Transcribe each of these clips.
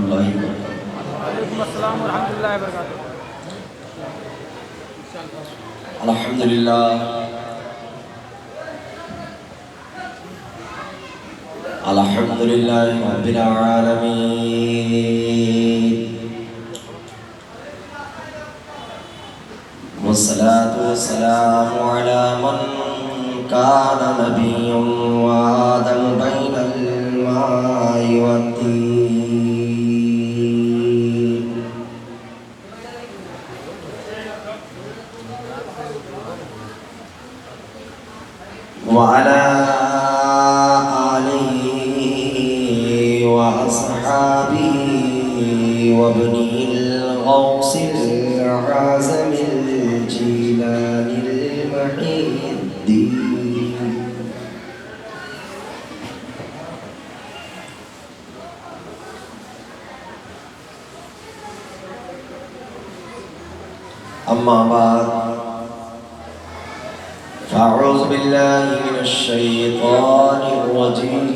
اللہ وبرکاتہ۔ وعلیکم السلام ورحمۃ اللہ وبرکاتہ۔ الحمدللہ الحمدللہ رب العالمین، والصلاة والسلام على من كان نبي وآدم بين الماء والطين، وعلى آله وأصحابه وابنه الغوث العازم الجيلاني المحي الدين، أما بعد فأعوذ بالله من الشيطان الرجيم،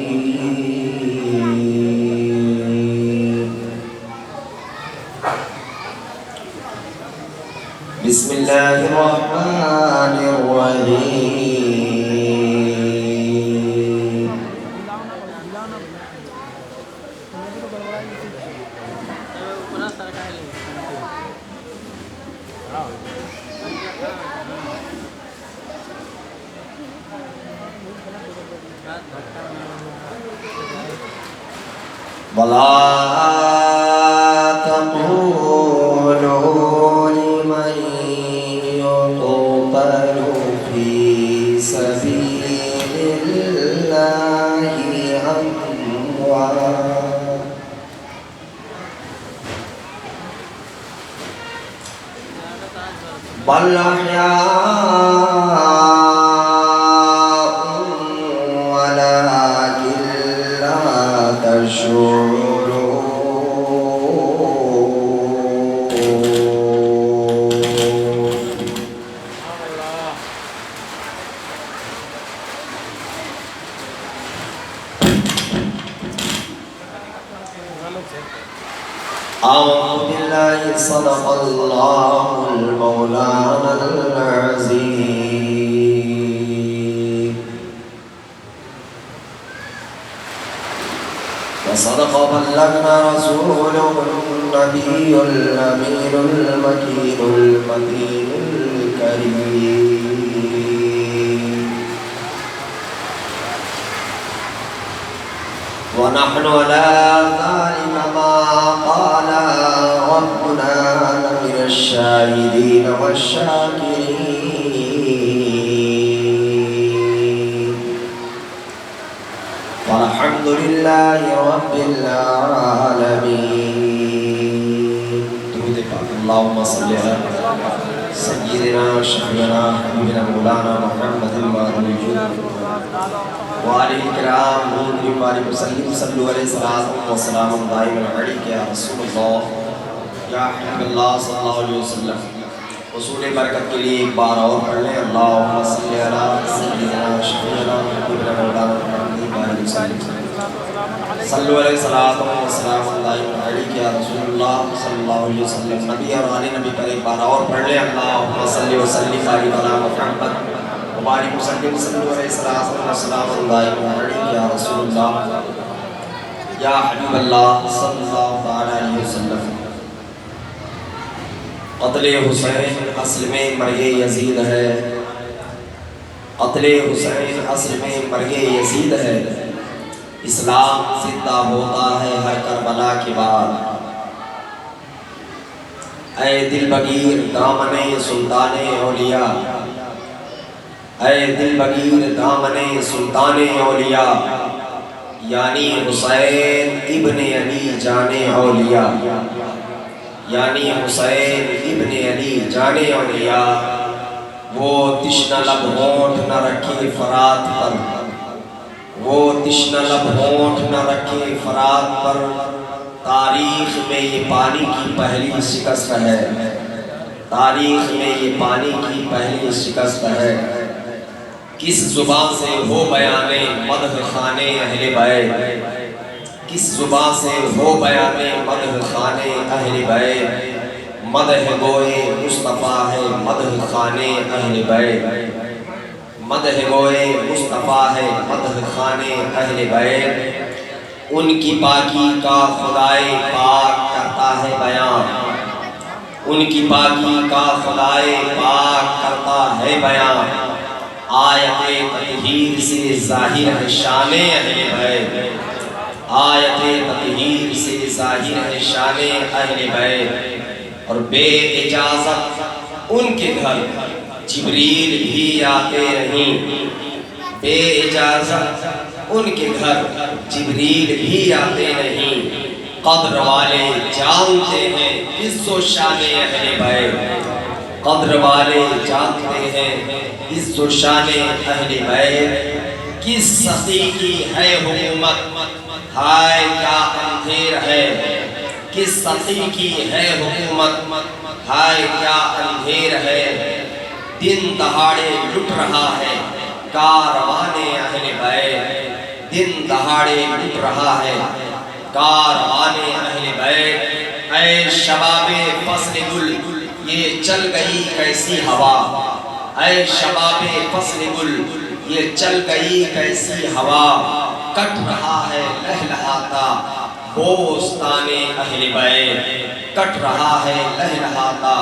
بسم الله الرحمن الرحيم، ولا تقولوا لمن يقتل في سبيل الله أموات، بل أحياء ولكن لا تشعرون۔ أعوذ بالله صدق الله المولانا العظيم، وصدق بلغنا رسوله النبي الأمين المكين المتين الكريم، ونحن على ذلك ما قال ربنا من الشاهدين والشاكرين، والحمد لله رب العالمين۔ درود پاک اللهم صل على سيدنا شفيعنا حبيبنا مولانا محمد وآلہ الکرام حضور بارک وسلم، صلو علیہ الصلوۃ والسلام دائما علیک یا رسول اللہ یا حبیب اللہ صلی اللہ علیہ وسلم۔ حصول برکت کے لیے ایک بار اور پڑھ لیں، اللہم صلی علی سیدنا شفیعنا حبیبنا مولانا محمد بارک وسلم، صلو علیہ الصلوۃ والسلام دائما علیک یا رسول اللہ صلی اللہ علیہ وسلم۔ نبی اور آل نبی پر ایک بار اور پڑھ لیں، اللہم صلی وسلم علی محمد وبارک وسلم، صلو علیہ السلام دائما علیک یا رسول اللہ یا حبیب اللہ صلی اللہ علیہ وسلم۔ قتل حسین اصل میں مرگ یزید ہے، قتل حسین اصل میں مرگ یزید ہے، اسلام زندہ ہوتا ہے ہر کربلا کے بعد۔ اے دل بگیر دامن سلطان اولیاء، اے دل بگیر دامن سلطان اولیاء، یعنی حسین ابن علی جان اولیاء، یعنی حسین ابن علی جان اولیاء، وہ تشنہ لب ہونٹ نہ رکھے فرات پر، وہ تشنہ لب ہونٹ نہ رکھے فرات پر، تاریخ میں یہ پانی کی پہلی شکست ہے، تاریخ میں یہ پانی کی پہلی شکست ہے۔ کس زبان سے ہو بیانے مدح خانے اہل بیت، کس زبان سے ہو بیان مدح خانے اہل بیت، مدح گوئے مصطفیٰ ہے مدح خانے اہل بیت، مدح گوئے مصطفیٰ ہے مدح خانے اہل بیت، ان کی پاکی کا خدائے پاک کرتا ہے بیان، ان کی پاکی کا خدائے پاک کرتا ہے بیان، آیت تطہیر سے ظاہر ہے شان اہل بیت، آیت تطہیر سے ظاہر ہے شان اہل بیت، اور بے اجازت ان کے گھر جبریل بھی آتے نہیں، بے اجازت ان کے گھر جبریل بھی آتے نہیں، قدر والے جانتے ہیں عز و شان اہل بیت، قدر والے جانتے ہیں عز و شان اہل بیت، کس سخی کی ہے حکومت ہائے کیا اندھیر ہے، کس سخی کی ہے حکومت ہائے کیا اندھیر ہے، دن دہاڑے لٹ رہا ہے کاروان اہل بیت، دن دہاڑے لٹ رہا ہے کاروان اہل بیت، اے شباب فصل گل یہ چل گئی کیسی ہوا، اے شباب فصل گل یہ چل گئی کیسی ہوا، کٹ رہا ہے لہلہاتا بوستان اہل بیت، کٹ رہا ہے لہلہاتا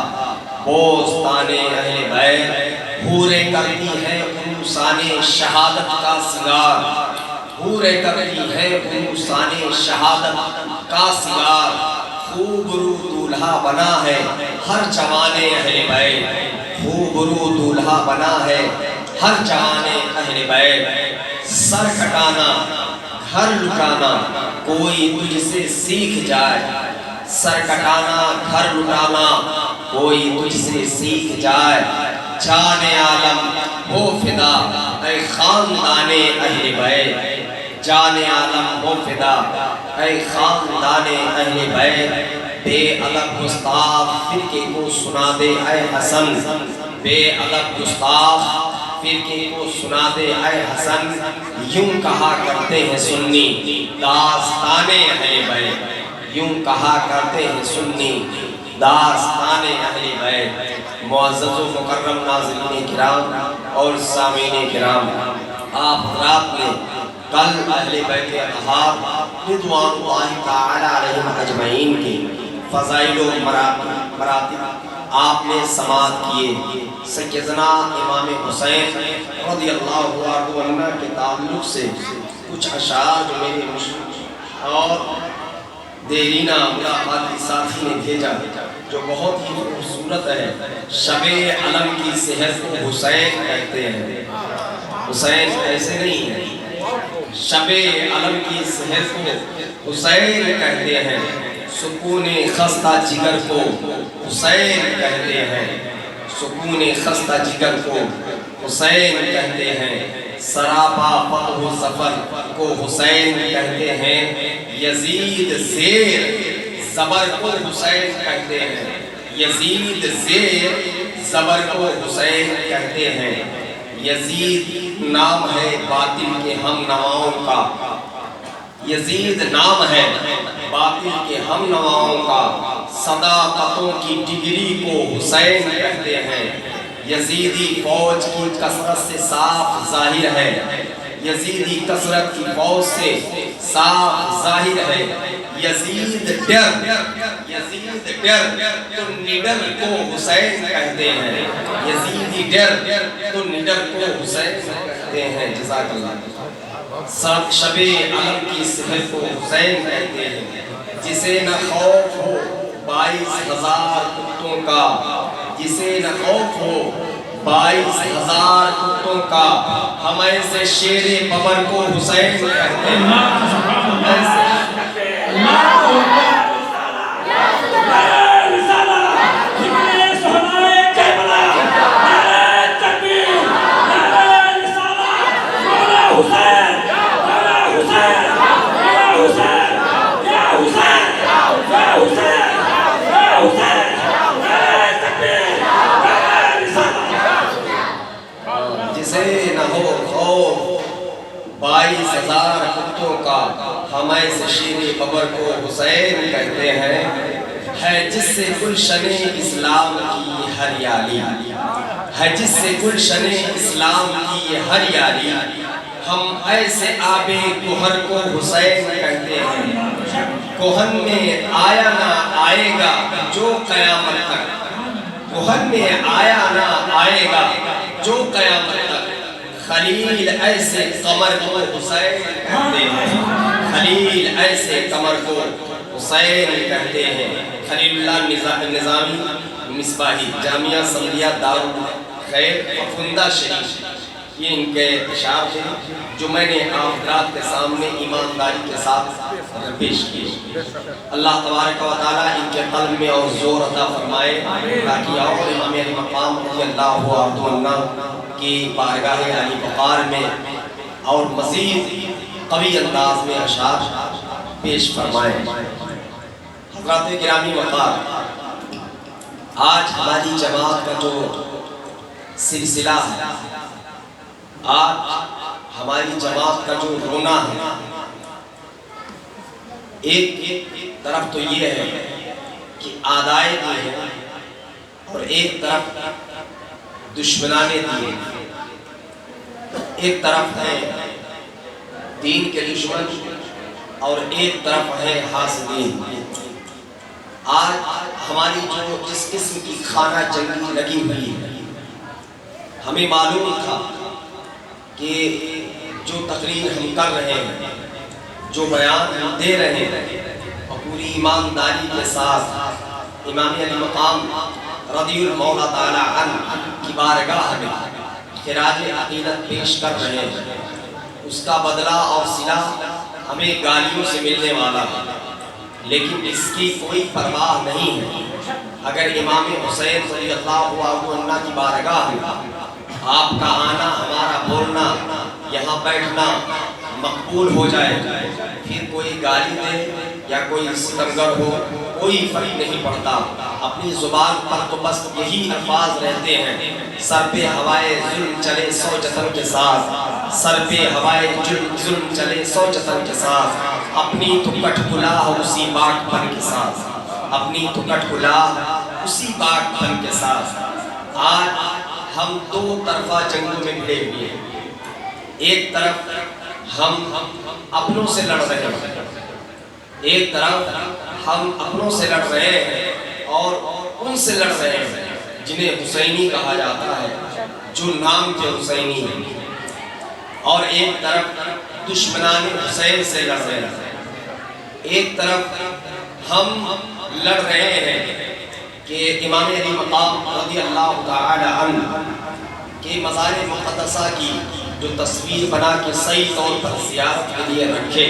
بوستان اہل بیت، حوریں کرتی ہیں عروسان شہادت کا سنگار، حوریں کرتی ہیں عروسان شہادت کا سنگار، خوب رو دولہا بنا ہے ہر جوان اہل بیت، خوب رو دولہا بنا ہے ہر جوان اہل بیت، سر کٹانا گھر لٹانا کوئی تجھ سے سیکھ جائے، سر کٹانا گھر لٹانا کوئی تجھ سے سیکھ جائے، جان عالم ہو فدا اے خاندان اہل بیت، جان عالم ہو فدا اے خاندان اہل بیت، بے ادب گستاخ فرقے کو سنا دے اے حسن، بے ادب گستاخ فرقے کو سنا دے اے حسن، یوں کہا کرتے ہیں سنی داستان اہل بیت، یوں کہا کرتے ہیں سنی داستان اہل بیت۔ معزز و مکرم ناظرین کرام اور سامعین کرام، آپ حضرات نے کل اہل بیت اطہار رضوان اللہ تعالی علیہم اجمعین کی فضائل و مراتب آپ نے سماعت کیے، سیدنا امام حسین رضی اللہ عنہ کے تعلق سے کچھ اشعار جو میرے مشکل اور دیرینہ ملاقاتی ساتھی نے بھیجا جو بہت ہی خوبصورت ہے، شب علم کی سحر کو حسین کہتے ہیں، حسین ایسے نہیں ہے، شب علم کی سحر کو حسین کہتے ہیں، سکون خستہ جگر کو حسین کہتے ہیں، سکون خستہ جگر کو حسین کہتے ہیں، سراپا فتح و ظفر کو حسین کہتے ہیں، یزید زیر زبر کو حسین کہتے ہیں، یزید زیر زبر کو حسین کہتے ہیں، یزید نام ہے باطل کے ہم نواؤں کا، یزید نام ہے باطل کے ہم نواؤں کا، صداقتوں کی ڈگری کو حسین کہتے ہیں، یزیدی فوج کی کثرت سے صاف ظاہر ہے، یزیدی کثرت کی فوج سے صاف ظاہر ہے، یزید ڈر تو نڈر کو حسین کہتے ہیں، یزیدی ڈر تو نڈر کو حسین کہتے ہیں۔ جزاک اللہ۔ شب علم کی سحر کو حسین کہتے ہیں، جسے نہ خوف ہو 22,000 کتوں کا، جسے نہ خوف ہو 22,000 کتوں کا، ہم ایسے شیر ببر کو حسین کہتے ہیں۔ جسے نہ ہو خوف 22,000 کتوں کا، ہم ایسے شیر کہتے ہیں ہے جس سے گلشن اسلام کی یہ ہریالی، ہے جس سے گلشن اسلام کی یہ ہریالی، ہم ایسے آب کوہر کو حسین کہتے ہیں، کوہن میں آیا نہ آئے گا جو قیامت تک، کوہن میں آیا نہ آئے گا جو قیامت تک، خلیل ایسے قمر کو حسین کہتے ہیں، خلیل ایسے قمر کو حسین کہتے ہیں۔ خلیل اللہ نظامی مصباحی، جامعہ سمدیہ دارالخیر فندہ شریف، یہ ان کے اشعار تھے جو میں نے آپ حضرات کے سامنے ایمانداری کے ساتھ پیش کیے۔ اللہ تبارک و تعالیٰ ان کے قلب میں اور زور عطا فرمائے تاکہ اور امام علی مقام رضی اللہ عنہ کی بارگاہ علی وقار میں اور مزید قوی انداز میں اشعار پیش فرمائے۔ حضرات گرامی وقار، آج ہماری جماعت کا جو سلسلہ ہے، آج ہماری جماعت کا جو رونا ہے، ایک طرف تو یہ ہے کہ آدائے دیے اور ایک طرف دشمنانے دیے، ایک طرف ہے دین کے دشمن اور ایک طرف ہے حاسدین۔ آج ہماری جو جس قسم کی خانہ جنگی لگی ہوئی ہے، ہمیں معلوم تھا کہ جو تقریر ہم کر رہے ہیں، جو بیان ہم دے رہے ہیں، اور پوری ایمانداری کے ساتھ امام علی مقام رضی اللہ تعالی عنہ کی بارگاہ میں خراج عقیدت پیش کر رہے ہیں، اس کا بدلہ اور صلہ ہمیں گالیوں سے ملنے والا ہے، لیکن اس کی کوئی پرواہ نہیں ہے۔ اگر امام حسین رضی اللہ عنہ کی بارگاہ میں آپ کا آنا، ہمارا بولنا، یہاں بیٹھنا مقبول ہو جائے، پھر کوئی گالی دے یا کوئی ستمگر ہو، کوئی فرق نہیں پڑتا۔ اپنی زبان پر تو بس یہی الفاظ رہتے ہیں، سر پہ ہوائے ظلم چلے 100 جتن کے ساتھ، سر پہ ہوائے ظلم چلے 100 جتن کے ساتھ، اپنی تو کٹ کلاه اسی باغ پن کے ساتھ، اپنی تو کٹ کلاه اسی باغ پن کے ساتھ۔ آج ہم دو طرفہ جنگوں میں بھڑے ہوئے ہیں، ایک طرف ہم اپنوں سے لڑ رہے ہیں، ایک طرف ہم اپنوں سے لڑ رہے ہیں اور ان سے لڑ رہے ہیں جنہیں حسینی کہا جاتا ہے، جو نام کے حسینی ہیں، اور ایک طرف دشمنان حسین سے لڑ رہے ہیں۔ ایک طرف ہم لڑ رہے ہیں کہ امام علی مقام رضی اللہ تعالی عنہ کے مزار مقدسہ کی جو تصویر بنا کے صحیح طور پر زیارت کے لیے رکھے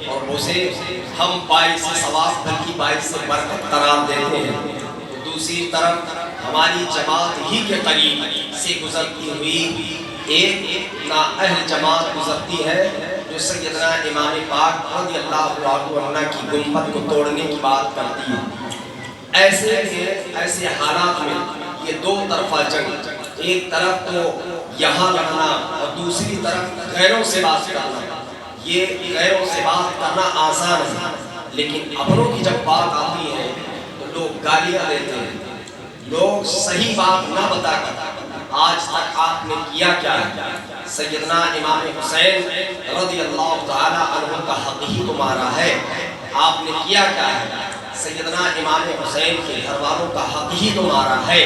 اور اسے ہم باعث ثواب بلکہ باعث برکت قرار دیتے ہیں، تو دوسری طرف ہماری جماعت ہی کے قریب سے گزرتی ہوئی ایک نااہل جماعت گزرتی ہے جو سیدنا امام پاک رضی اللہ عنہ کی گنبد کو توڑنے کی بات کرتی ہے۔ ایسے حالات میں یہ دو طرفہ جنگ، ایک طرف تو یہاں لڑنا اور دوسری طرف غیروں سے بات کرنا، یہ غیروں سے بات کرنا آسان ہے، لیکن اپنوں کی جب بات آتی ہے تو لوگ گالیاں دیتے ہیں، لوگ صحیح بات نہ بتا کر آج تک آپ نے کیا کیا ہے؟ سیدنا امام حسین رضی اللہ تعالی عنہ کا حق ہی تمہارا ہے، آپ نے کیا کیا ہے؟ سیدنا امام حسین کے گھر والوں کا حق ہی تمہارا ہے،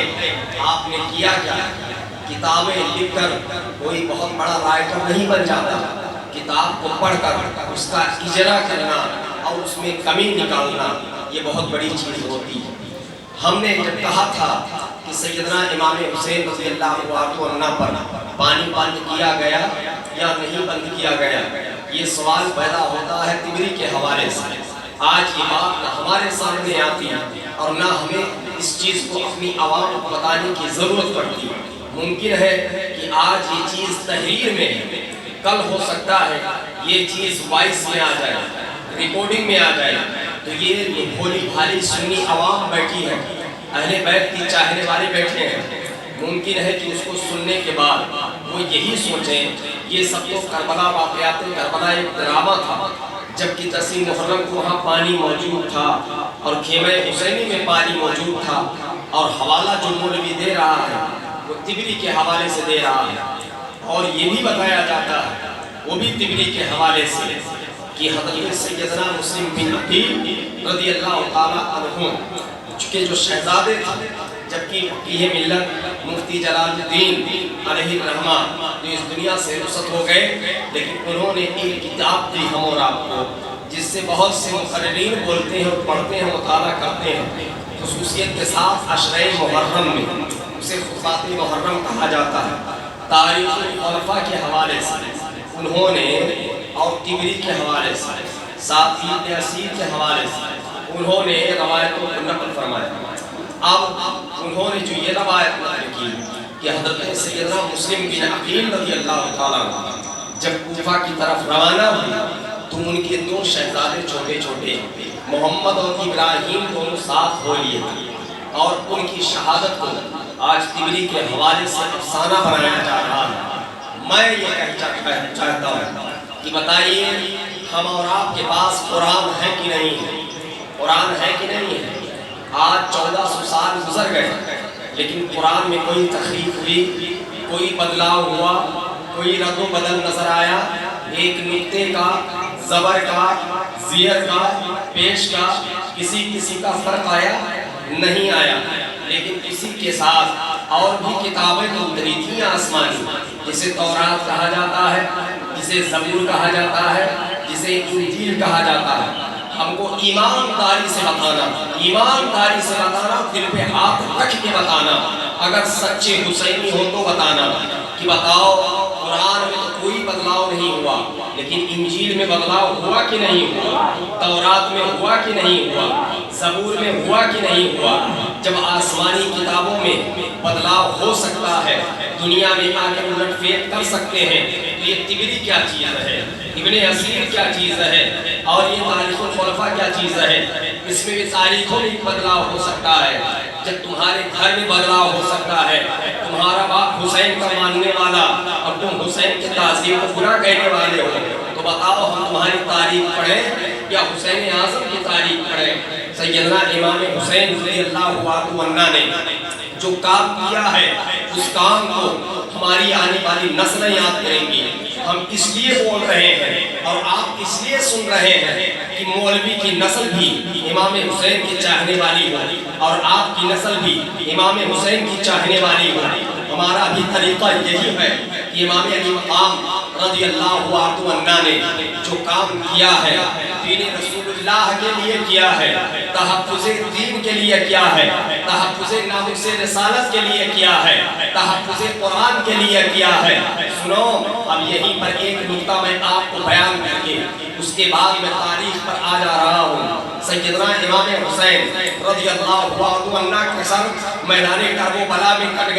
آپ نے کیا کیا ہے؟ کتابیں لکھ کر کوئی بہت بڑا رائٹر نہیں بن جاتا، کتاب کو پڑھ کر اس کا اجرا کرنا اور اس میں کمی نکالنا یہ بہت بڑی چیز ہوتی ہے۔ ہم نے جب کہا تھا کہ سیدنا امام حسین رضی اللہ عنہ پر پانی بند کیا گیا یا نہیں بند کیا گیا، یہ سوال پیدا ہوتا ہے تبری کے حوالے سے۔ آج یہ بات نہ ہمارے سامنے آتی اور نہ ہمیں اس چیز کو اپنی عوام کو بتانے کی ضرورت پڑتی۔ ممکن ہے کہ آج یہ چیز تحریر میں ہے، کل ہو سکتا ہے یہ چیز وائس میں آ جائے، ریکارڈنگ میں آ جائے، تو یہ بھولی بھالی سنی عوام بیٹھی ہے، اہل بیت کی چاہنے والے بیٹھے ہیں، ممکن ہے کہ اس کو سننے کے بعد وہ یہی سوچیں یہ سب تو کربلا واقعات کربلا ایک ڈرامہ تھا، جبکہ 10 محرم کو وہاں پانی موجود تھا، اور خیمہ حسینی میں پانی موجود تھا، اور حوالہ جو مولوی دے رہا ہے وہ تبری کے حوالے سے دے رہا ہے، اور یہ بھی بتایا جاتا ہے وہ بھی تبری کے حوالے سے کہ حضرت سیدنا مسلم بن عقیل رضی اللہ تعالیٰ عنہ چونکہ جو شہزادے تھے، جبکہ فقیہ ملت مفتی جلال الدین علیہ الرحمہ جو اس دنیا سے رخصت ہو گئے، لیکن انہوں نے ایک کتاب دی ہم اور آپ کو، جس سے بہت سے مقررین بولتے ہیں اور پڑھتے ہیں، مطالعہ کرتے ہیں، خصوصیت کے ساتھ عشرہ محرم میں، اسے خطبات محرم کہا جاتا ہے، تاریخ الخلفاء کے حوالے سے انہوں نے اور تبری کے حوالے سے، ساتھ ہی ابن اسیر کے حوالے سے انہوں نے روایتوں کو نقل فرمایا۔ اب انہوں نے جو یہ روایت نقل کی کہ حضرت سیدنا مسلم بن عقیل رضی اللہ تعالیٰ جب کوفہ کی طرف روانہ ہوئی تو ان کے دو شہزادے چھوٹے چھوٹے محمد اور ابراہیم دونوں ساتھ ہو لیے، اور ان کی شہادت کو آج تبری کے حوالے سے افسانہ بنایا جا رہا ہے۔ میں یہ کہنا چاہتا ہوں کہ بتائیے ہم اور آپ کے پاس قرآن ہے کہ نہیں ہے؟ قرآن ہے کہ نہیں ہے؟ آج 1400 سال گزر گئے، لیکن قرآن میں کوئی تخریف ہوئی، کوئی بدلاؤ ہوا، کوئی رد و بدل نظر آیا، ایک نقطے کا، زبر کا، زیر کا، پیش کا، کسی کا فرق آیا نہیں آیا۔ لیکن اسی کے ساتھ اور بھی کتابیں تو اتری تھیں آسمانی، جسے تورات کہا جاتا ہے، جسے زبور کہا جاتا ہے، جسے انجیل کہا جاتا ہے۔ ہم کو ایمانداری سے بتانا، ایمانداری سے بتانا، دل پہ ہاتھ رکھ کے بتانا، اگر سچے حسینی ہو تو بتانا کہ بتاؤ قرآن میں تو کوئی بدلاؤ نہیں ہوا، لیکن انجیل میں بدلاؤ ہوا کہ نہیں ہوا، تورات میں ہوا کہ نہیں ہوا، زبور میں ہوا کہ نہیں ہوا۔ جب آسمانی کتابوں میں بدلاؤ ہو سکتا ہے، دنیا میں آ کے الٹ پھیر کر سکتے ہیں، تو یہ تبری کیا چیز ہے، ابن اسیر کیا چیز ہے، اور یہ تاریخ الخلفاء کیا چیز ہے؟ اس میں بھی تاریخوں میں بدلاؤ ہو سکتا ہے۔ جب تمہارے گھر میں بدلاؤ ہو سکتا ہے، تمہارا باپ حسین کا ماننے والا اور تم حسین کے تعظیم کو برا کہنے والے ہو، تو بتاؤ ہم تمہاری تاریخ پڑھیں یا حسین اعظم کی تاریخ پڑھیں؟ سیدنا امام حسین رضی اللہ عنہ نے جو کام کیا ہے، اس کام کو ہماری آنے والی نسلیں یاد کریں گی۔ ہم اس لیے بول رہے ہیں اور آپ اس لیے سن رہے ہیں کہ مولوی کی نسل بھی امام حسین کی چاہنے والی ہو، اور آپ کی نسل بھی امام حسین کی چاہنے والی ہو۔ ہمارا بھی طریقہ یہی ہے کہ امام علی مقام رضی اللہ عنہ نے جو کام کیا ہے، دین رسول اللہ کے لیے کیا ہے، تحفظ دین کے لیے کیا ہے، تحفظ ناموس رسالت کے لیے کیا ہے، تحفظ قرآن کے لیے کیا ہے۔ سنو، اب یہیں پر ایک نکتہ میں آپ کو بیان کر کے اس کے بعد میں تاریخ پر آ جا رہا ہوں۔ سیدنا امام حسین رضی اللہ عنہ کا سر میدان کربلا میں کٹ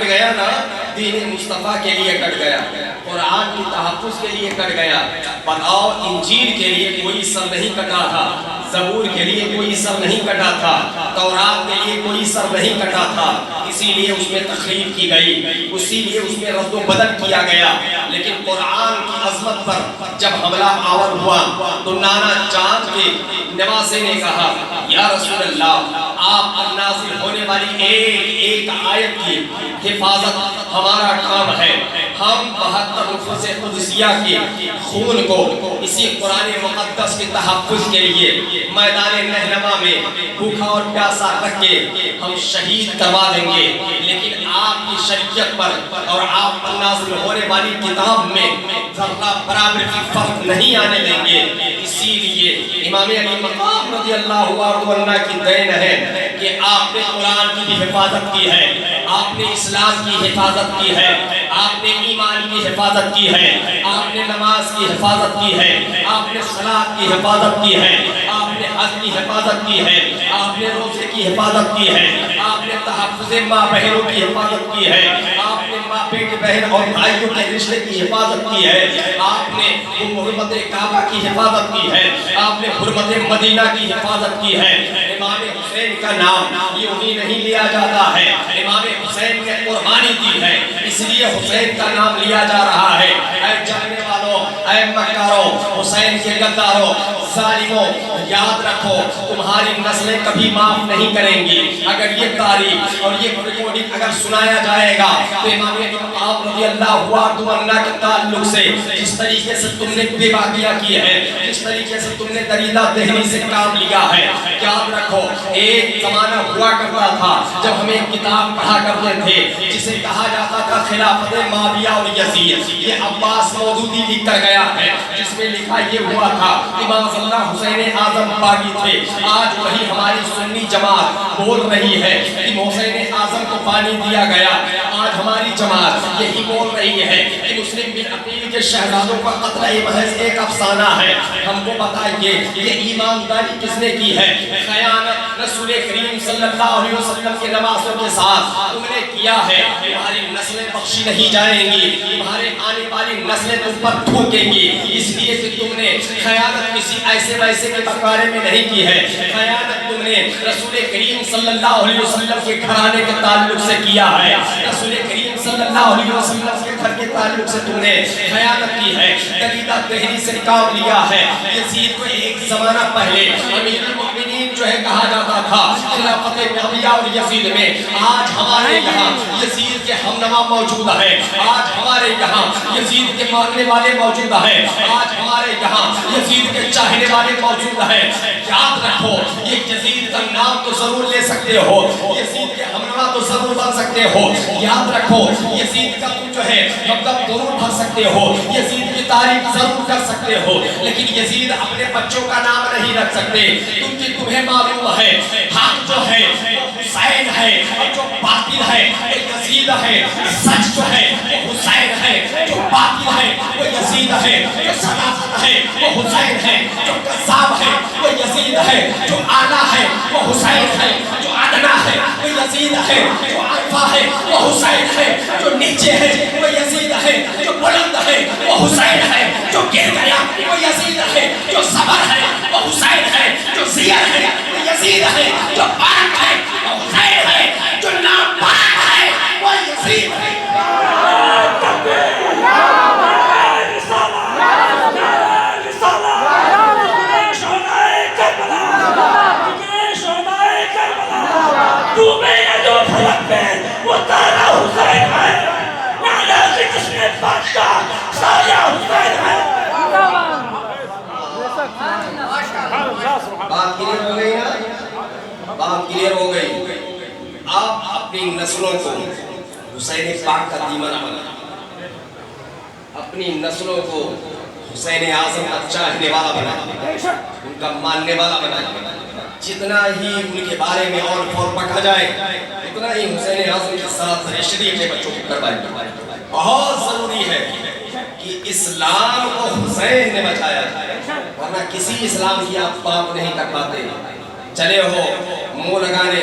گیا نا، دین مصطفیٰ کے لیے کٹ گیا، قرآن کی تحفظ کے لیے کٹ گیا۔ بتاؤ انجیل کے لیے کوئی سر نہیں کٹا تھا، زبور کے لیے کوئی سر نہیں کٹا تھا، تورات کے لیے کوئی سر نہیں کٹا تھا، اسی لیے اس میں تخریب کی گئی، اسی لیے اس میں رد و بدل کیا گیا۔ لیکن قرآن کی عظمت پر جب حملہ آور ہوا تو نانا چاند کے نواسے نے کہا، یا رسول اللہ، آپ پر نازل ہونے والی ایک آیت کی حفاظت ہمارا کام ہے۔ ہم 72 نفوس قدسیہ کے خون کو اسی قرآن مقدس کے تحفظ کے لیے میدان نہنما میں بھوکا اور پیاسا رکھ کے ہم شہید کروا دیں گے، لیکن آپ کی شریعت پر اور آپ پر نازل ہونے والی کتاب میں ذرہ برابر کی فرق نہیں آنے دیں گے۔ اسی لیے امام علی مقام رضی اللہ عنہ کی دین ہے کہ آپ نے قرآن کی بھی حفاظت کی ہے، آپ نے اسلام کی حفاظت کی ہے، آپ نے ایمان کی حفاظت کی ہے، آپ نے نماز کی حفاظت کی ہے، آپ نے صلاۃ کی حفاظت کی ہے، آپ نے حج کی حفاظت کی ہے، آپ نے روزے کی حفاظت کی ہے، آپ نے تحفظ ماں بہنوں کی حفاظت کی ہے، آپ نے ماں بیٹے بہن اور بھائیوں کے رشتے کی حفاظت کی ہے، آپ نے حرمت کعبہ کی حفاظت کی ہے، آپ نے حرمت مدینہ کی حفاظت کی ہے۔ امام حسین کا نام یوں ہی نہیں لیا جاتا ہے، امام حسین نے قربانی دی ہے، اس لیے حسین کا نام لیا جا رہا ہے۔ اے جاننے والوں، اے مکاروں، حسین کے غداروں، ظالموں، یاد رکھو تمہاری نسلیں کبھی معاف نہیں کریں گی۔ اگر یہ تاریخ اور یہ ریکارڈنگ اگر سنایا جائے گا تو امام آپ رضی اللہ عنہ کے تعلق سے جس طریقے سے تم نے بے باقیہ کی ہے، جس طریقے سے تم نے دریدہ دہنی سے کام لیا ہے، یاد رکھو ایک زمانہ ہوا کرتا تھا جب ہمیں کتاب پڑھا کرتے تھے جسے کہا جاتا تھا خلافت معاویہ اور یزید۔ یہ عباس مودودی لکھ کر گیا ہے جس میں لکھا یہ ہوا تھا امام اللہ حسین اعظم باغی تھے۔ آج وہی ہماری سنی جماعت بول رہی ہے کہ حسین اعظم کو پانی دیا گیا۔ آج ہماری جماعت یہی بول رہی ہے کہ مسلم بن عقیل کے شہزادوں کا قتل محض ایک افسانہ ہے۔ ہم کو بتائیے یہ ایمانداری کس نے کی ہے؟ خیانت رسول کریم صلی اللہ علیہ وسلم کے نواسوں کے ساتھ تم نے کیا ہے۔ تمہاری نسلیں بخشی نہیں جائیں گی، تمہارے آنے والی نسلیں تم پر تھوکیں گی، اس لیے کہ تم نے خیانت کسی ایسے ویسے کے بارے میں نہیں کی ہے۔ خیانت تم نے رسول کریم صلی اللہ علیہ وسلم کے گھرانے کے تعلق سے کیا ہے۔ رسول کریم صلی اللہ علیہ وسلم کے گھر کے تعلق سے تم نے خیانت کی ہے، دریدہ دہنی سے کام لیا ہے۔ یزید کو ایک زمانہ پہلے امیر المؤمنین جو ہے کہا جاتا تھا خلافت معاویہ اور یزید میں۔ آج ہمارے یہاں یزید کے ہمنوا موجود ہے، آج ہمارے یہاں یزید کے ماننے والے موجود ہیں، آج ہمارے یہاں یزید کے چاہنے والے موجود ہیں۔ یاد رکھو یہ یزید کا نام تو ضرور لے سکتے ہو، یزید کے ہمنوا تو ضرور بن سکتے ہو، یاد رکھو یزید کا تم جو ہے مطلب ضرور بھر سکتے ہو، یزید کی تعریف ضرور کر سکتے ہو، لیکن یزید اپنے بچوں کا نام نہیں رکھ سکتے کیونکہ تمہیں معلوم ہے حق جو ہے وہ حسین ہے اور جو باطل ہے وہ یزید ہے۔ سچ جو ہے وہ حسین ہے، جو باطل ہے وہ یزید ہے، جو صداقت ہے وہ حسین ہے، جو کذاب ہے وہ یزید ہے، جو اعلیٰ ہے وہ حسین ہے، جو ادنا ہے وہ یزید ہے، جو عرفہ ہے وہ حسین ہے، جو نیچے ہے وہ یزید ہے، جو بلند ہے وہ حسین ہے، جو گر گیا وہ یزید ہے، جو صبر ہے وہ حسین ہے، جو زیر ہے وہ یزید ہے، جو پاک ہے وہ حسین ہے، جو ناپاک ہے وہ یزید ہے۔ وہ تارا حسین ہے، نالا سے جس نے بادشاہ سایہ حسین ہے۔ بات کلیئر ہو گئی نا؟ بات کلیئر ہو گئی۔ آپ اپنی نسلوں کو حسین پاک کا دیوانہ بنا، اپنی نسلوں کو حسین اعظم کا چاہنے والا بنا، ان کا ماننے والا بنا۔ جتنا ہی ان کے بارے میں اور فور پکھا جائے اتنا ہی حسین اعظم کے ساتھ شریف کے بچوں کو کروائیں گے۔ بہت ضروری ہے کہ اسلام کو حسین نے بچایا، ورنہ کسی اسلام کی آپ بات نہیں کر پاتے۔ چلے ہو منہ لگانے،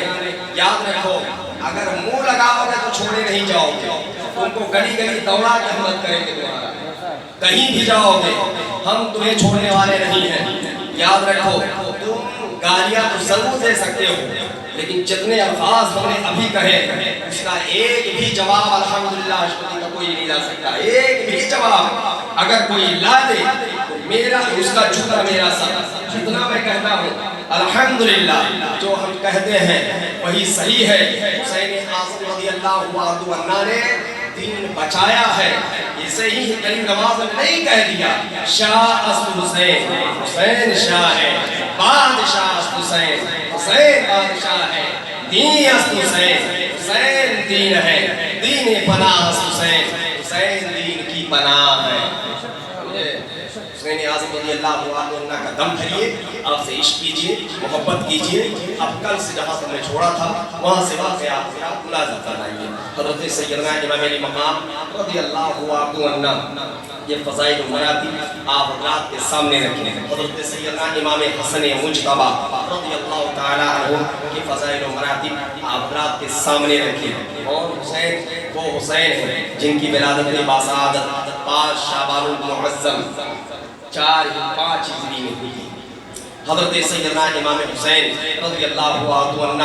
یاد رکھو اگر منہ لگاؤ گے تو چھوڑے نہیں جاؤ گے، تم کو گلی گلی دوڑا کے مدد کریں گے، تمہارا کہیں بھی جاؤ گے ہم تمہیں چھوڑنے والے نہیں ہیں۔ یاد رکھو تم گالیاں تو ضرور دے سکتے ہو لیکن جتنے الفاظ ہم نے ابھی کہے اس کا ایک بھی جواب الحمدللہ اشپتی کا کوئی نہیں لا سکتا۔ ایک بھی جواب اگر کوئی لا دے تو میرا اس کا جھوٹا میرا ساتھ، جتنا میں کہتا ہوں الحمدللہ جو ہم کہتے ہیں وہی صحیح ہے۔ حسین اعظم رضی اللہ عنہ نے دین بچایا ہے، اسے ہی کہیں نماز نہیں کہہ دیا شاہ است حسین، حسین شاہ ہے، بادشاہ است حسین، حسین بادشاہ ہے، دین است حسین، حسین دین ہے، دین پناہ است حسین، حسین دین کی پناہ ہے۔ حسین اعظم رضی اللہ عنہ کا دم دھریے، آپ سے عشق کیجئے، محبت کیجئے۔ اب کل سے جہاں سے میں چھوڑا تھا وہاں سے واقعات ملاحظہ فرمائیے۔ حضرت سیدنا امام علی مقام رضی اللہ عنہ یہ فضائل و مراتب آپ حضرات کے سامنے رکھیں۔ حضرت سیدنا امام حسن مجتبی رضی اللہ تعالیٰ عنہ کی فضائل و مراتب آپ حضرات کے سامنے رکھیں۔ اور حسین وہ حسین ہیں جن کی ولادت باسعادت 5 شعبان المعظم 4-5 ہجری میں ہوئی۔ حضرت سیدنا امام حسین رضی اللہ عنہ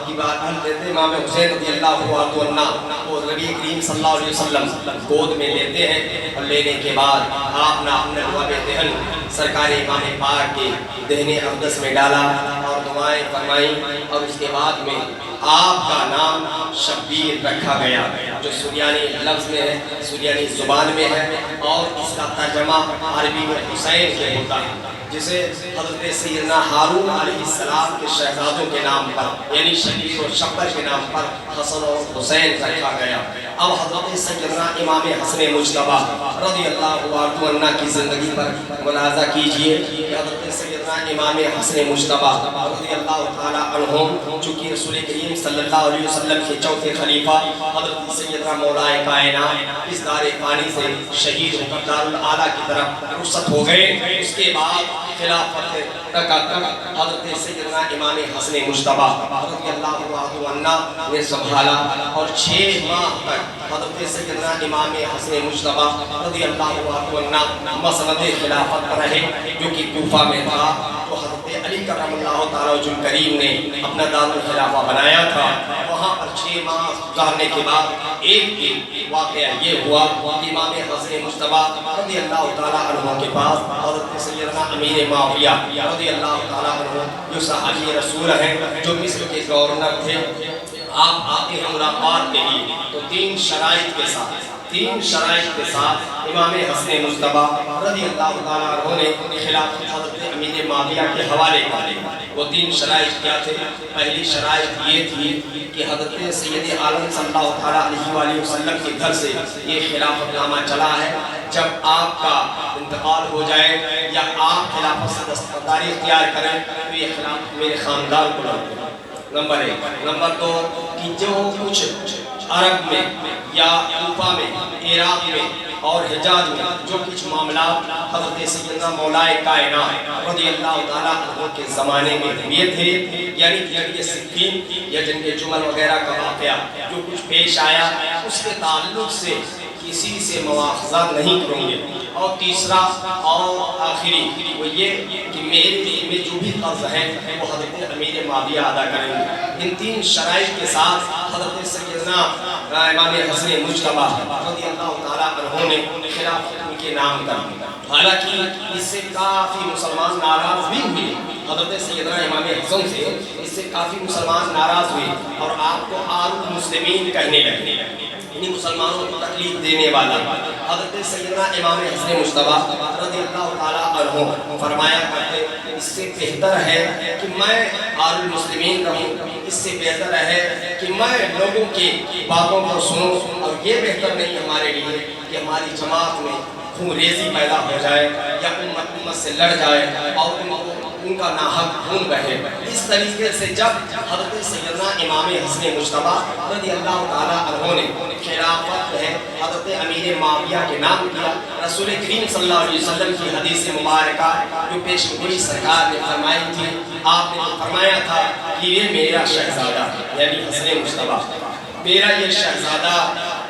کی بات حضرت امام حسین رضی اللہ عنہ وہ نبی کریم صلی اللہ علیہ وسلم گود میں لیتے ہیں، اور لینے کے بعد آپ نے اپنے لب دہن سرکار امام پاک کے دہن اقدس میں ڈالا اور دعائیں فرمائیں، اور اس کے بعد میں آپ کا نام شبیر رکھا گیا جو سریانی لفظ میں ہے، سریانی زبان میں ہے، اور اس کا ترجمہ عربی میں حسین سے ہوتا ہے، جسے حضرت سیدنا ہارون علیہ السلام کے شہزادوں کے نام پر یعنی شبیر و شبر کے نام پر حسن و حسین رکھا گیا۔ اب حضرت سیدنا امام حسن مجتبی رضی اللہ عنہ کی زندگی پر ملاحظہ کیجئے کہ حضرت سیدنا امام حسن مجتبی رضی اللہ تعالیٰ عنہ چونکہ رسول کریم صلی اللہ علیہ وسلم کے چوتھے خلیفہ حضرت سیدنا مولا کائنات اس دار فانی سے شہید ہو کر دارالعالیٰ کی طرف رخصت ہو گئے، اس کے بعد خلافت تک حضرت سیدنا امام حسن مجتبی رضی اللہ عنہ نے سنبھالا، اور 6 ماہ تک حضرت سیدنا امام حسن مجتبی رضی اللہ عنہ مسند خلافت پر رہے جو کہ کوفہ میں تھا، تو حضرت علی کرم اللہ تعالیٰ وجہ کریم نے اپنا دار الخلافہ بنایا تھا۔ وہاں پر 6 ماہ گزارنے کے بعد ایک دن واقعہ یہ ہوا کہ امام حسن مجتبی رضی اللہ تعالیٰ عنہ کے پاس حضرت سیدنا امیر معاویہ رضی اللہ تعالیٰ عنہ جو صحابی رسول ہیں جو مصر کے گورنر تھے، آپ آتے ہیں ملاقات کے لیے، تو 3 شرائط کے ساتھ امام حسن مجتبی رضی اللہ تعالیٰ عنہ نے خلافت حضرت امیر معاویہ کے حوالے کرے۔ وہ 3 شرائط کیا تھے؟ پہلی شرائط یہ تھی کہ حضرت سید عالم صلی اللہ علیہ وسلم کے گھر سے یہ خلافت نامہ چلا ہے، جب آپ کا انتقال ہو جائے یا آپ خلافت سے دستبرداری اختیار کریں تو یہ خلافت میرے خاندان کو لگے۔ نمبر 1۔ نمبر 2 کہ جو کچھ عرب میں یا کوفہ میں، عراق میں اور حجاز میں جو کچھ معاملات حضرت سیدنا مولا کائنات رضی اللہ تعالیٰ عنہ کے زمانے میں ہوئے تھے، یعنی جنگ صفین یا جنگ جمل وغیرہ کا واقعہ جو کچھ پیش آیا، اس کے تعلق سے کسی سے مواخذہ نہیں کریں گے۔ اور تیسرا اور آخری وہ یہ کہ میرے دل میں جو بھی قرض ہے وہ حضرت امیر معاویہ ادا کریں گے۔ ان 3 شرائط کے ساتھ حضرت سیدنا امام حسن مجتبی رضی اللہ تعالیٰ عنہ نے خلافت ان کے نام کر دیا۔ حالانکہ اس سے کافی مسلمان ناراض بھی ہوئے، حضرت سیدنا امام حسن سے اس سے کافی مسلمان ناراض ہوئے اور آپ کو آل المسلمین کہنے لگے، یعنی مسلمانوں کو تکلیف دینے والا۔ حضرت سیدنا امام حسن مجتبی رضی اللہ تعالیٰ عنہ فرمایا کرتے اس سے بہتر ہے کہ میں آل المسلمین رہوں، اس سے بہتر ہے کہ میں لوگوں کی باتوں کو سنوں، اور یہ بہتر نہیں ہمارے لیے کہ ہماری جماعت میں خون ریزی پیدا ہو جائے یا امت سے لڑ جائے اور ان کا ناحق خون بہے۔ اس طریقے سے جب حضرت سیدنا امام حسن مجتبی رضی اللہ تعالیٰ عنہ نے خلافت ہے حضرت امیر معاویہ کے نام کیا، رسول کریم صلی اللہ علیہ وسلم کی حدیث مبارکہ جو پیش گوئی سرکار نے فرمائی تھی، آپ نے فرمایا تھا کہ یہ میرا شہزادہ یعنی حسن مجتبی، میرا یہ شہزادہ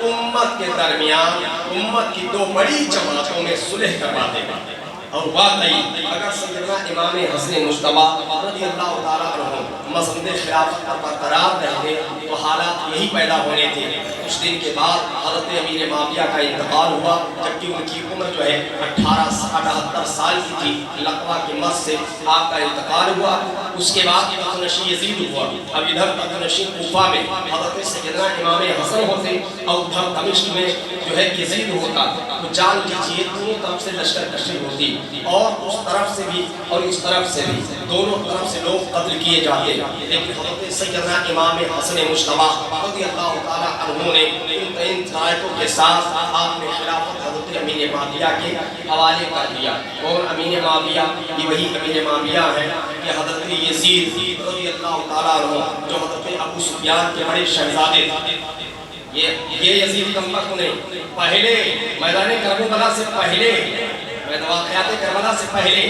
امت کے درمیان امت کی 2 بڑی جماعتوں میں صلح کروا دے گا۔ اور واقعی اگر سیدنا امام حسن مجتبی رضی اللہ تعالیٰ عنہ مسند خلافت پر برقرار رہتے تو حالات یہی پیدا ہونے تھے۔ کچھ دن کے بعد حضرت امیر معاویہ کا انتقال ہوا، جبکہ ان کی عمر جو ہے 78 سال کی تھی، لقوہ کی مرض سے آپ کا انتقال ہوا۔ اس کے بعد تخت نشین یزید ہوا، اب ادھر تخت نشین کوفہ میں حضرت سیدنا امام حسن ہوتے اور ادھر دمشق میں جو ہے یزید ہوتا، تو جان لیجیے دونوں طرف سے لشکر کشی ہوتی، اور اس طرف سے بھی اور اس طرف سے بھی، دونوں طرف سے لوگ قتل کیے جاتے، لیکن حضرت سیدنا امام حسن مجتبی رضی اللہ تعالیٰ عنہ نے ان شرائطوں کے ساتھ آپ نے خلافت حضرت امیر معاویہ کے حوالے کر دیا۔ اور امیر معاویہ یہ وہی امیر معاویہ ہیں کہ حضرت یزید رضی اللہ تعالیٰ عنہ جو حضرت ابو سفیان کے بڑے شہزادے تھے، یہ یزید کم وقت نہیں، پہلے میدان کربلا سے پہلے، واقعات کربلا سے پہلے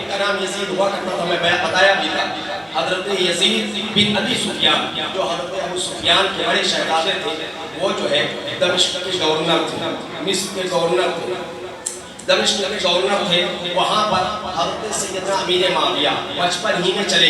کا نام یزید ہوا کرتا تھا، میں بتایا بھی تھا۔ حضرت یزید بن ابی سفیان جو حضرت ابو سفیان کے بڑے شہزادے تھے، وہ جو ہے دمشق کے گورنر تھے، مصر کے گورنر تھے۔ دمشق کے گورنر تھے، وہاں پر حضرت سیدنا امیر معاویہ بچپن ہی میں چلے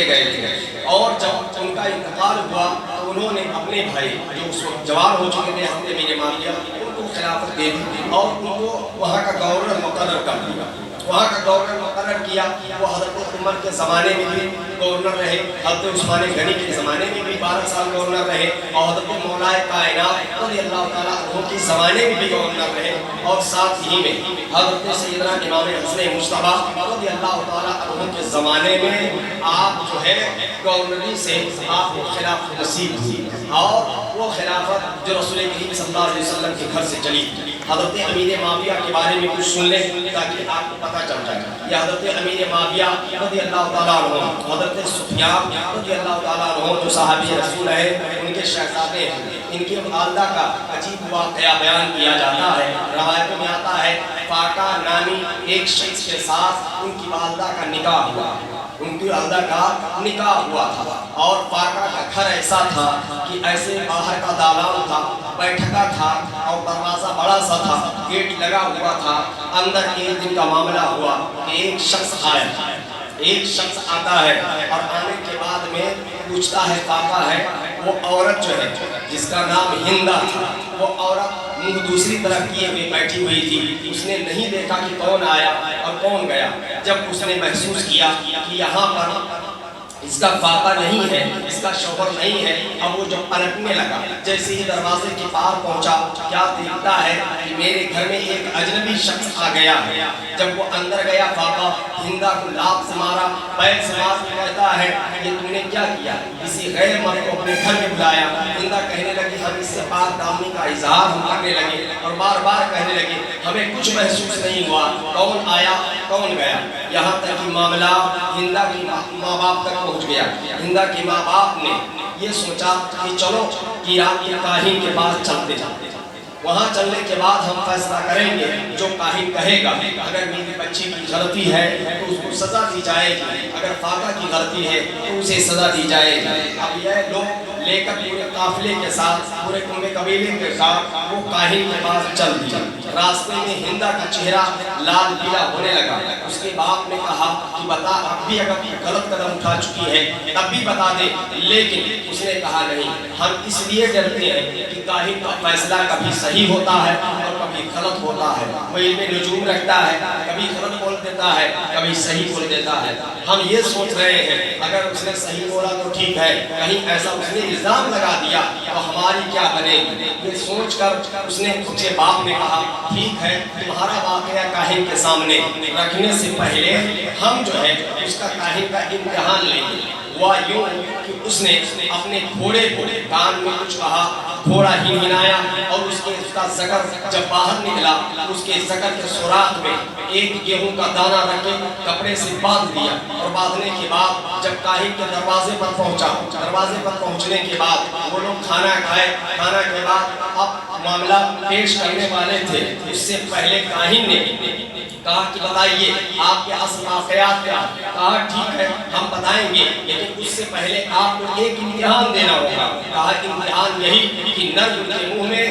گئے تھے، اور جب ان کا انتقال ہوا تو انہوں نے اپنے بھائی جو اس وقت جوان ہو چکے تھے حضرت امیر معاویہ، ان کو خلافت دے دی اور ان کو وہاں کا گورنر مقرر کر دیا۔ وہاں کا گورنر مقرر کیا، وہ حضرت عمر کے زمانے میں بھی گورنر رہے، حضرت عثمان غنی کے زمانے میں بھی 12 سال گورنر رہے، اور حضرت مولا کائنات رضی اللہ تعالیٰ عنہ کے زمانے میں بھی گورنر رہے، اور ساتھ ہی میں حضرت سیدنا امام حسن مجتبیٰ رضی اللہ تعالیٰ عنہ کے زمانے میں آپ جو ہے گورنری سے آپ کو خلافت نصیب ہوئی، اور وہ خلافت جو رسول کریم صلی اللہ علیہ وسلم کے گھر سے چلی۔ حضرت امیر معاویہ کے بارے میں کچھ سن لیں تاکہ آپ کو پتہ چل جائے۔ یہ حضرت امیر معاویہ رضی اللہ تعالیٰ عنہ، حضرت سفیان رضی اللہ تعالیٰ عنہ جو صحابی رسول ہے، ان کے شہزادے ہیں۔ ان کی والدہ کا عجیب واقعہ بیان کیا جاتا ہے، روایتوں میں آتا ہے فاقہ نامی ایک شخص کے ساتھ ان کی والدہ کا نکاح ہوا، ان کی والدہ کا نکاح ہوا تھا، اور فاقہ کا گھر ایسا تھا کہ ایسے باہر کا دالان تھا، بیٹھکا تھا، اور دروازہ بڑا سا تھا، گیٹ لگا ہوا تھا۔ اندر ایک دن کا معاملہ ہوا کہ ایک شخص آتا ہے، اور آنے کے بعد میں پوچھتا ہے فاقہ ہے، وہ عورت جو ہے جس کا نام ہندہ تھا، وہ عورت منہ دوسری طرف کیے ہوئے بیٹھی ہوئی تھی، اس نے نہیں دیکھا کہ کون آیا اور کون گیا۔ جب اس نے محسوس کیا کہ یہاں پر اس کا فاقہ نہیں ہے، اس کا شوہر نہیں ہے، اب وہ جو پلٹنے لگا، جیسے ہی دروازے کے پار پہنچا، کیا دیکھتا ہے کہ میرے گھر میں ایک اجنبی شخص آ گیا ہے۔ جب وہ اندر گیا، فاقہ ہندہ کو لات سے مارا، پیر سے مار کے کہتا ہے یہ تم نے کیا کیا؟ کسی غیر مرد کو اپنے گھر میں بلایا۔ ہندہ کہنے لگی ہم اس سے پاک دامنی کا اظہار ہم کرنے لگے، اور بار بار کہنے لگے ہمیں کچھ محسوس نہیں ہوا، کون آیا کون گیا، یہاں تک کہ معاملہ ہندہ کی ماں باپ تک پہنچ گیا۔ ہندہ کے ماں باپ نے یہ سوچا کہ چلو ایران کے کاہن کے پاس چلتے جاتے، وہاں چلنے کے بعد ہم فیصلہ کریں گے، جو کاہن کہے گا اگر میری بچی کی غلطی ہے تو اس کو سزا دی جائے گی، اگر فاقہ کی غلطی ہے تو اسے سزا دی جائے گی۔ اب یہ لوگ لے کر پورے قافلے کے ساتھ، پورے کنبے قبیلے کے ساتھ وہ کاہن کے پاس چل دیا۔ راستے میں ہندہ کا چہرہ لال پیلا ہونے لگا۔ اس کے باپ نے کہا کہ بتا اب بھی اگر غلط قدم اٹھا چکی ہے تب بھی بتا دے، لیکن اس نے کہا نہیں، ہم اس لیے ڈرتے ہیں کہ کاہن کا فیصلہ کبھی صحیح ہوتا ہے اور کبھی غلط ہوتا ہے، وہ علم نجوم رکھتا ہے، کبھی غلط بول دیتا ہے کبھی صحیح بول دیتا ہے۔ ہم یہ سوچ رہے ہیں اگر اس نے صحیح بولا تو ٹھیک ہے، کہیں ایسا اس نے الزام لگا دیا تو ہماری کیا بنے گی، یہ سوچ کر اس نے اسے باپ نے کہا ٹھیک ہے تمہارا واقعہ کاہن کے سامنے رکھنے سے پہلے ہم جو ہے اس کا کاہن کا امتحان لیں گے۔ ہوا یوں کہ اس نے اپنے گھوڑے کو کان میں کچھ کہا، گھوڑا ہنہنایا، اور اس کا زکر جب باہر نکلا اس کے زکر کے سوراخ میں ایک گیہوں کا دانہ رکھ کے کپڑے سے باندھ دیا، اور باندھنے کے بعد جب کاہن کے دروازے پر پہنچا، دروازے پر پہنچنے کے بعد وہ لوگ کھانا کھائے، کھانا کے بعد اب معاملہ پیش کرنے والے تھے، اس سے پہلے کاہن نے کہا کہ بتائیے آپ کے اصل واقعات کیا؟ کہا ٹھیک ہے ہم بتائیں گے، لیکن اس سے پہلے آپ کو ایک امتحان دینا ہوگا۔ کہا امتحان یہی کہ نر کے منہ میں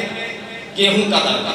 گیہوں کا دانہ،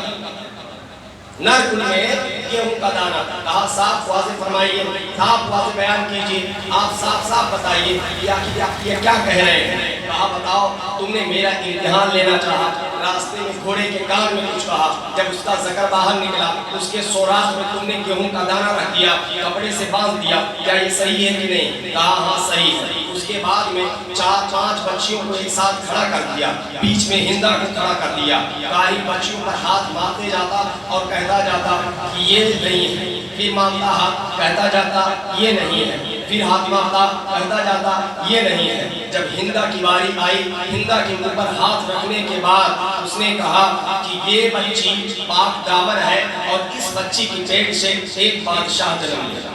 نر کل میں گیہوں کا دانہ۔ کہا صاف واضح فرمائیے، صاف واضح بیان کیجئے، آپ صاف صاف بتائیے یہ کیا کہہ رہے ہیں۔ کہا بتاؤ تم نے میرا امتحان لینا چاہا، راستے میں گھوڑے کے کان میں کچھ کہا، جب اس کا زکر باہر نکلا اس کے سوراخ میں تم نے گیہوں کا دانہ رکھ دیا، کپڑے سے باندھ دیا، کیا یہ صحیح ہے کہ نہیں؟ کہا ہاں صحیح ہے۔ اس کے بعد میں 4-5 بچیوں کو ایک ساتھ کھڑا کر دیا، بیچ میں ہندہ کو کھڑا کر دیا، کاہن بچیوں پر ہاتھ مارتے جاتا اور کہتا جاتا کہ یہ نہیں ہے، پھر مانتا ہاتھ کہتا جاتا یہ نہیں ہے، پھر ہاتھ مارتا کہتا جاتا یہ نہیں ہے۔ جب ہندہ کی باری آئی، ہندہ کے منہ پر ہاتھ رکھنے کے بعد اس نے کہا کہ یہ بچی پاک دامن ہے، اور اس بچی کی پیٹ سے ایک بادشاہ جنم لے گا،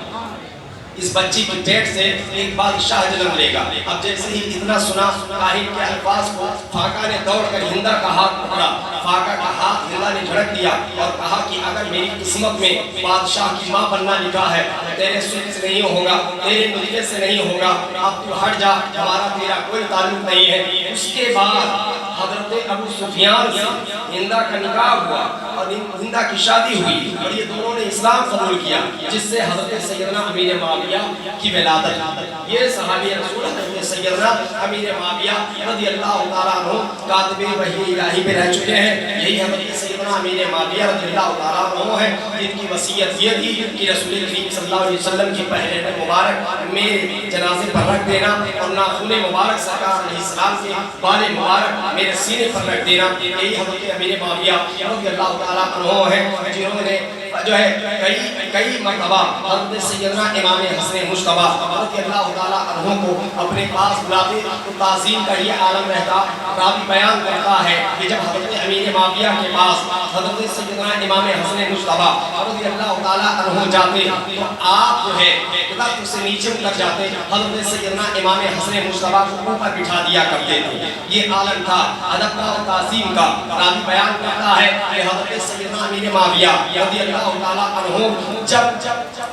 اس بچی کی پیٹ سے ایک بادشاہ جنم لے گا۔ اب جیسے ہی اتنا سنا کاہن کے الفاظ کو، فاقہ نے دوڑ کر ہندہ کا ہاتھ پکڑا، فاقہ کا ہاتھ ہندہ نے جھڑک دیا اور کہا کہ اگر میری قسمت میں بادشاہ کی ماں بننا لکھا ہے تیرے سن سے نہیں ہوگا، تیرے نطفے سے نہیں ہوگا، اب تو ہٹ جا، ہمارا تیرا کوئی تعلق نہیں ہے۔ اس کے بعد حضرت ابو سفیان سے ہندا کا نکاح ہوا اور ہندا کی شادی ہوئی اور یہ دونوں نے اسلام قبول کیا، جس سے حضرت سیدنا امیر معاویہ کی ولادت۔ یہ صحابی رسول حضرت سیدنا امیر معاویہ رضی اللہ تعالیٰ عنہ کاتب وحی الہی میں رہ چکے ہیں۔ یہی حضرت سیدنا امیر معاویہ رضی اللہ تعالیٰ عنہ ہے جن کی وصیت یہ تھی کہ رسول کریم صلی اللہ علیہ وسلم کی پہلے مبارک میرے جنازے پر رکھ دینا اور ناخن مبارک سرکار علیہ السلام کے بال مبارک میرے سینے پر رکھ دینا۔ یہی حضرت امیر معاویہ رضی اللہ تعالیٰ عنہ ہے جنہوں نے جو ہے کئی مرتبہ حضرت سیدنا امام حسن مجتبی رضی اللہ تعالیٰ عنہ کو اپنے پاس بلاتے تو تعظیم کا یہ عالم رہتا۔ راوی بیان کرتا ہے کہ جب حضرت امیر معاویہ کے پاس حضرت سیدنا امام حسن مجتبی رضی اللہ تعالیٰ عنہ جاتے تو آپ جو ہے تخت سے نیچے اتر جاتے، حضرت سیدنا امام حسن مجتبی کو اوپر بٹھا دیا کرتے تھے۔ یہ عالم تھا ادب کا اور تعظیم کا۔ راوی بیان کرتا ہے کہ حضرت سیدنا امیر معاویہ رضی اللہ تعالیٰ عنہ جب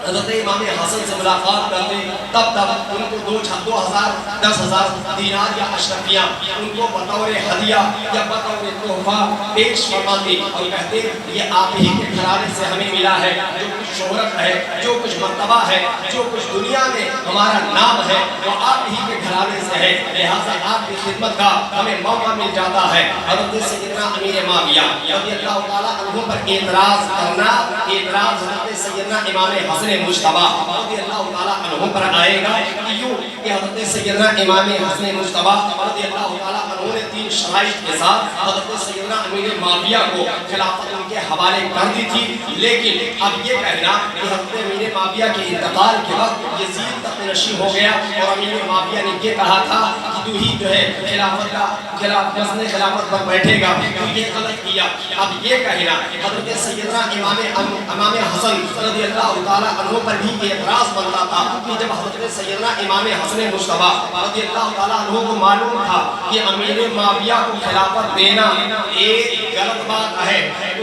حضرت امام حسن سے ملاقات کرتے تب ان کو 2000 10,000 دینار یا اشرفیاں ان کو بطور ہدیہ یا بطور تحفہ پیش فرماتے اور کہتے یہ آپ ہی کے گھرانے سے ہمیں ملا ہے، جو کچھ شہرت ہے، جو کچھ مرتبہ ہے، جو کچھ دنیا میں ہمارا نام ہے وہ آپ ہی کے گھرانے سے ہے، لہٰذا آپ کی خدمت کا ہمیں موقع مل جاتا ہے۔ حضرت سیدنا امیر معاویہ رضی اللہ تعالیٰ عنہ پر اعتراض کرنا، اعتراض حضرت سیدنا امام حسن مجتبی رضی اللہ تعالیٰ عنہ پر آئے گا یوں کہ حضرت سیدنا امام حسن مجتبی رضی اللہ تعالیٰ عنہ نے 3 شرائط کے ساتھ حضرت سیدنا امیر معاویہ کو خلافت ان کے حوالے کر دی تھی، لیکن اب یہ کہنا کہ حضرت امیر معاویہ کے انتقال کے وقت یزید تخت نشین ہو گیا اور امیر معاویہ نے یہ کہا تھا کہ تو ہی جو ہے خلافت کا خلافت پر بیٹھے گا، تو یہ غلط کیا۔ اب یہ کہنا حضرت سیدنا امام حسن رضی اللہ تعالیٰ عنہ پر بھی اعتراض بنتا تھا کہ جب حضرت سیدنا امام حسن مجتبی رضی اللہ تعالیٰ عنہ کو معلوم تھا کہ امیر معاویہ کو خلافت دینا ایک غلط بات ہے،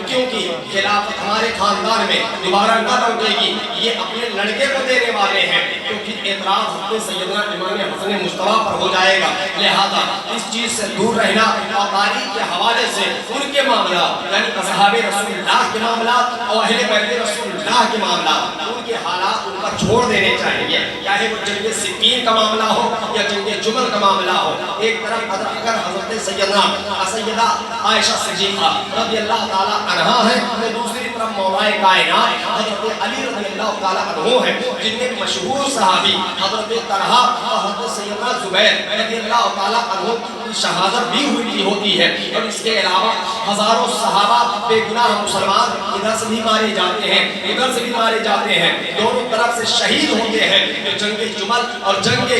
کیونکہ خلافت ہمارے خاندان میں دوبارہ نہ لوٹے گی، یہ اپنے لڑکے کو دینے والے ہیں، تو پھر اعتراض حضرت سیدنا امام حسن مجتبی پر ہو جائے گا۔ لہذا اس چیز سے دور رہنا اور تاریخ کے حوالے سے ان کے معاملات یعنی اصحاب رسول اللہ کے معاملات اور اہل بیت رسول اللہ کے معاملات ان کے حالات ان پر چھوڑ دینے چاہیے، چاہے وہ جنگ صفین کا معاملہ ہو یا جنگ جمل کا معاملہ ہو۔ ایک طرف اگر حضرت سیدہ عائشہ صدیقہ رضی اللہ تعالیٰ عنہا ہے تو دوسری طرف مولا کائنات حضرت علی رضی اللہ تعالیٰ عنہ ہے، جن میں مشہور صحابی حضرت طلحہ اور حضرت سیدنا زبیر رضی اللہ تعالیٰ عنہ کی شہادت بھی ہوئی ہوتی ہے، اور اس کے علاوہ ہزاروں صحابہ بے گناہ مسلمان ادھر سے بھی مارے جاتے ہیں ادھر سے بھی مارے جاتے ہیں، دونوں طرف سے شہید ہوتے ہیں۔ تو جنگ جمل اور جنگ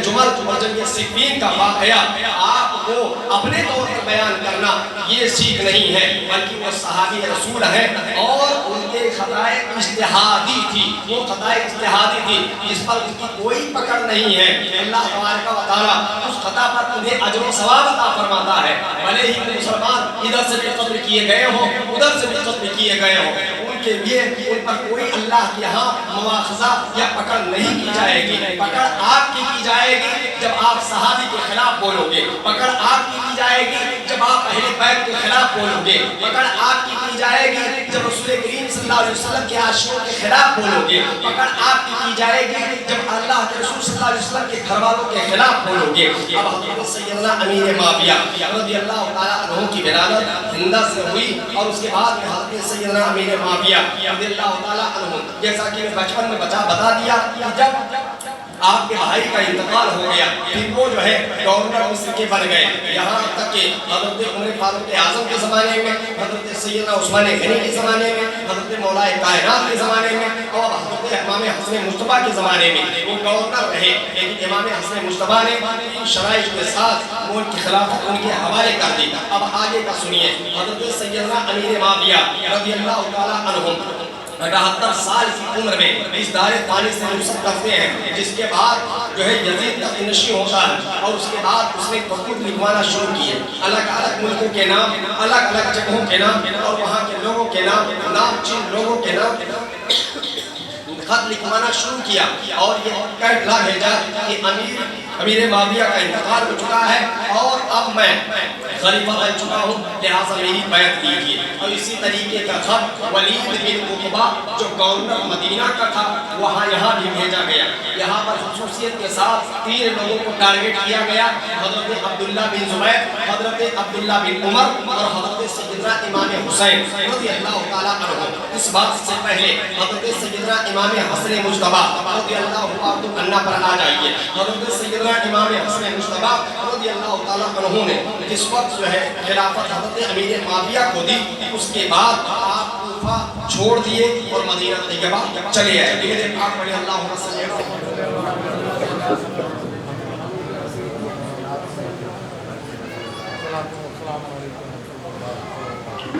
جمل اور جنگ صفین کا واقعہ آپ کو اپنے طور پر بیان کرنا یہ سیکھ نہیں ہے، بلکہ وہ صحابی رسول ہیں اور ان کے خطائے اجتہادی تھی، وہ خطائے اجتہادی تھی جس پر اس کی کوئی پکڑ نہیں ہے۔ اللہ تبارک و تعالیٰ اس خطا پر انہیں اجر و ثواب عطا فرماتا ہے، بھلے ہی مسلمان ادھر سے بھی قتل کیے گئے ہوں ادھر سے بھی قتل کیے گئے ہوں، ان کے لیے ان پر کوئی اللہ کے ہاں مواخذہ یا پکڑ نہیں کی جائے گی۔ پکڑ آپ کی جائے گی جب آپ صحابی کے خلاف بولو گے، پکڑ آپ کی جائے گی جب آپ اہل بیت کے خلاف بولو گے، پکڑ آپ کی جائے گی جب رسول کریم صلی اللہ علیہ وسلم کے عاشقوں کے خلاف بولو گے، پکڑ آپ کی جائے گی جب اللہ کے رسول صلی اللہ علیہ وسلم کے گھر والوں کے خلاف بولو گے۔ اب حضرت سیدنا امیر معاویہ رضی اللہ تعالیٰ عنہ کی ولادت ہندا سے ہوئی اور اس کے بعد حضرت سیدنا امیر معاویہ رضی اللہ تعالیٰ عنہ جیسا کہ میں بچپن میں بتا دیا کہ جب آپ کے بھائی کا انتقال ہو گیا پھر وہ جو ہے گورنر مصر کے بن گئے، یہاں تک کہ حضرت عمر فاروق اعظم کے زمانے میں، حضرت سیدنا عثمان غنی کے زمانے میں، حضرت مولا کائنات کے زمانے میں اور حضرت امام حسن مجتبی کے زمانے میں وہ گورنر رہے، لیکن امام حسن مجتبی نے ان شرائط کے ساتھ وہ ان کی خلافت ان کے حوالے کر دی۔ اب آگے کا سنیے، حضرت سیدنا امیر معاویہ رضی اللہ تعالیٰ عنہ 78 سال کی عمر میں اس دار فانی سے رخصت کرتے ہیں، جس کے بعد جو ہے یزید تخت نشین ہوتا ہے اور اس کے بعد اس نے خطوط لکھوانا شروع کیے، الگ الگ ملکوں کے نام، الگ الگ جگہوں کے نام اور وہاں کے لوگوں کے نام چین لوگوں کے نام خط لکھوانا شروع کیا اور یہ کہہ بھیجا کہ امیر امیر معاویہ کا انتقال ہو چکا ہے اور اب میں خلیفہ بن چکا ہوں، لہٰذا میری بیعت لیجیے۔ اور اسی طریقے کا خط ولید بن عقبہ جو گورنر مدینہ کا تھا یہاں بھی بھیجا گیا۔ یہاں پر خصوصیت کے ساتھ 3 لوگوں کو ٹارگٹ کیا گیا، حضرت عبداللہ بن زبیر، حضرت عبداللہ بن عمر اور حضرت سیدنا امام حسین رضی اللہ تعالیٰ عنہ۔ اس بات سے پہلے حضرت سیدنا امام حسن مجتبیٰ رضی اللہ عنہ پر آ جائیے۔ حضرت سیدنا امام حسن مجتبیٰ رضی اللہ تعالیٰ عنہ نے جس وقت جو ہے خلافت حضرت امیر معاویہ کو دی، اس کے بعد آپ کوفہ چھوڑ دیے اور مدینہ طیبہ چلے آئے۔ میرے پاک پڑھے اللہم صلی اللہ علیہ وسلم۔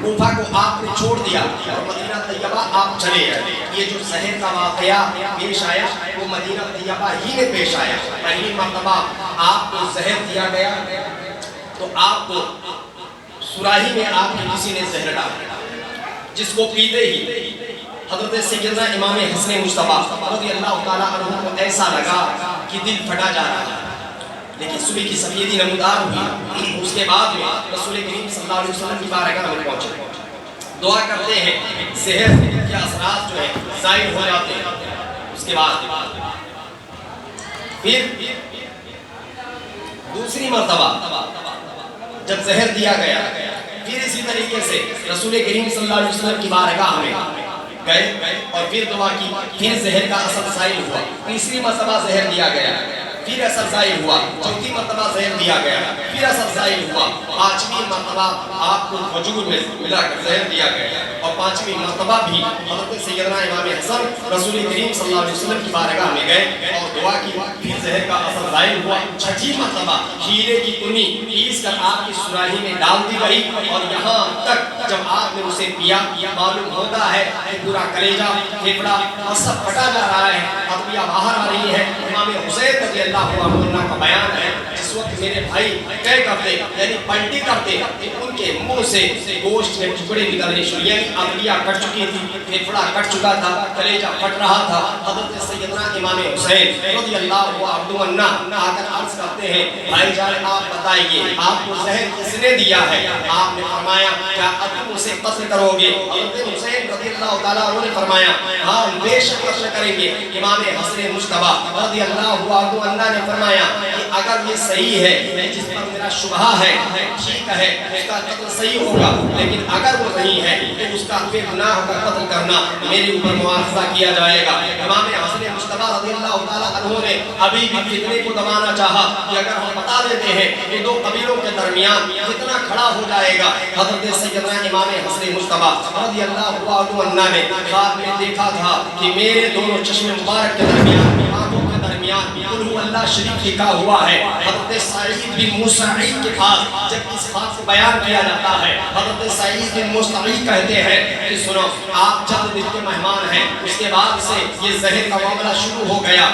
کوفہ کو آپ نے چھوڑ دیا اور مدینہ طیبہ آپ چلے آئے۔ یہ جو زہر کا واقعہ پیش آیا وہ مدینہ طیبہ ہی میں پیش آیا۔ پہلی مرتبہ آپ کو زہر دیا گیا تو آپ کو سراہی میں آپ نے کسی نے زہر ڈالا، جس کو پیتے ہی حضرت سیدنا امام حسن مجتبیٰ رضی اللہ تعالیٰ عنہ کو ایسا لگا کہ دل پھٹا جا رہا ہے، لیکن صبح کی سفیدی نمودار ہوئی۔ اس کے بعد میں رسول کریم صلی اللہ علیہ وسلم کی بارگاہ میں پہنچے، دعا کرتے ہیں زہر کے اثرات جو ہے ظاہر ہو جاتے ہیں۔ اس کے بعد پھر دوسری مرتبہ جب زہر دیا گیا، پھر اسی طریقے سے رسول کریم صلی اللہ علیہ وسلم کی بارگاہ میں گئے اور پھر دعا کی، پھر زہر کا اثر ظاہر ہوا۔ تیسری مرتبہ زہر دیا گیا، پھر اثر ظاہر ہوا۔ چوتھی مرتبہ زہر دیا گیا، پھر اثر ظاہر ہوا۔ پانچویں مرتبہ آپ کو کھجور میں ملا کر زہر دیا گیا اور پانچویں مرتبہ بھی حضرت سیدنا امام حسن رسول کریم صلی اللہ علیہ وسلم کی بارگاہ میں گئے اور دعا کی، پھر زہر کا اثر ظاہر ہوا۔ چھٹی مرتبہ ہیرے کی کنی پیس کر آپ کی سراہی میں ڈال دی گئی اور یہاں تک جب آپ نے اسے پیا، معلوم ہوتا ہے کہ پورا کلیجہ پھیپڑا اور سب پھٹا جا رہا ہے، ادویہ باہر آ رہی ہے۔ امام حسین رضی اللہ عنہ کا بیان ہے، جس وقت میرے بھائی طے کرتے یعنی پلٹی کرتے ان کے منہ سے گوشت کے ٹکڑے نکلنے شروع، یعنی ادویہ کٹ چکی تھی، پھیپڑا کٹ چکا تھا، کلیجہ پھٹ رہا تھا۔ حضرت سیدنا امام حسین رضی اللہ عنہ آ کر عرض کرتے ہیں، بھائی جان آپ بتائیے آپ کو زہر کس نے دیا ہے؟ آپ نے فرمایا کیا اب تم اسے قتل کرو گے؟ حضرت حسین رضی اللہ تعالیٰ عنہ نے فرمایا ہاں بے شک قتل کریں گے۔ امام حسن مجتبیٰ رضی اللہ عنہ نے فرمایا کہ اگر یہ صحیح ہے، جس پر میرا شبہ ہے ٹھیک ہے، اس کا قتل صحیح ہوگا، لیکن اگر وہ نہیں ہے تو اس کا بے گناہ کا قتل کرنا میرے اوپر مواخذہ کیا جائے گا۔ امام حسن مجتبیٰ رضی اللہ تعالیٰ عنہ نے ابھی بھی فتنے کو دبانا چاہا کہ اگر ہم بتا دیتے ہیں کہ دو قبیلوں کے درمیان فتنہ کھڑا ہو جائے گا۔ حضرت سیدنا امام حسن مجتبیٰ رضی اللہ عنہ نے خواب میں دیکھا تھا کہ میرے دونوں چشم مبارک کے درمیان، آنکھوں کے درمیان قل هو اللہ شریف لکھا ہوا ہے۔ حضرت سعید بن مسعید کے پاس جب اس بات کو بیان کیا جاتا ہے، حضرت سعید بن مسعید کہتے ہیں کہ سنو آپ چند دن کے مہمان ہیں، اس کے بعد سے یہ زہر کا معاملہ شروع ہو گیا۔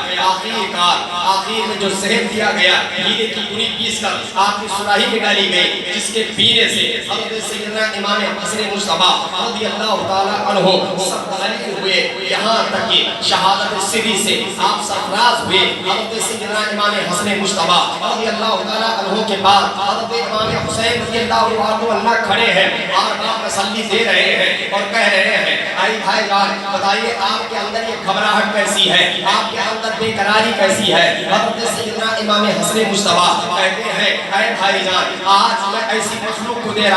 آخر میں جو زہر دیا گیا ہیرے کی کنی پیس کر آپ کی سراہی میں ڈالی گئی، جس کے پینے سے حضرت سیدنا امام حسن مجتبیٰ رضی اللہ تعالیٰ عنہ سب غلیظ ہوئے، یہاں تک کہ شہادت سری سے آپ سرفراز ہوئے۔ حضرت سیدنا امام حسن مجتبیٰ رضی اللہ تعالیٰ عنہ کے بعد حضرت امام حسین رضی اللہ عنہ کھڑے ہیں اور آپ تسلی دے رہے ہیں اور کہہ رہے ہیں آئی بھائی جان بتائیے آپ کے اندر یہ گھبراہٹ کیسی ہے، آپ کے اندر بے قراری کیسی ہے؟ حضرت سیدنا امام حسن مجتبیٰ کہتے ہیں اے بھائی جان آج میں ایسی مخلوق کو دیکھ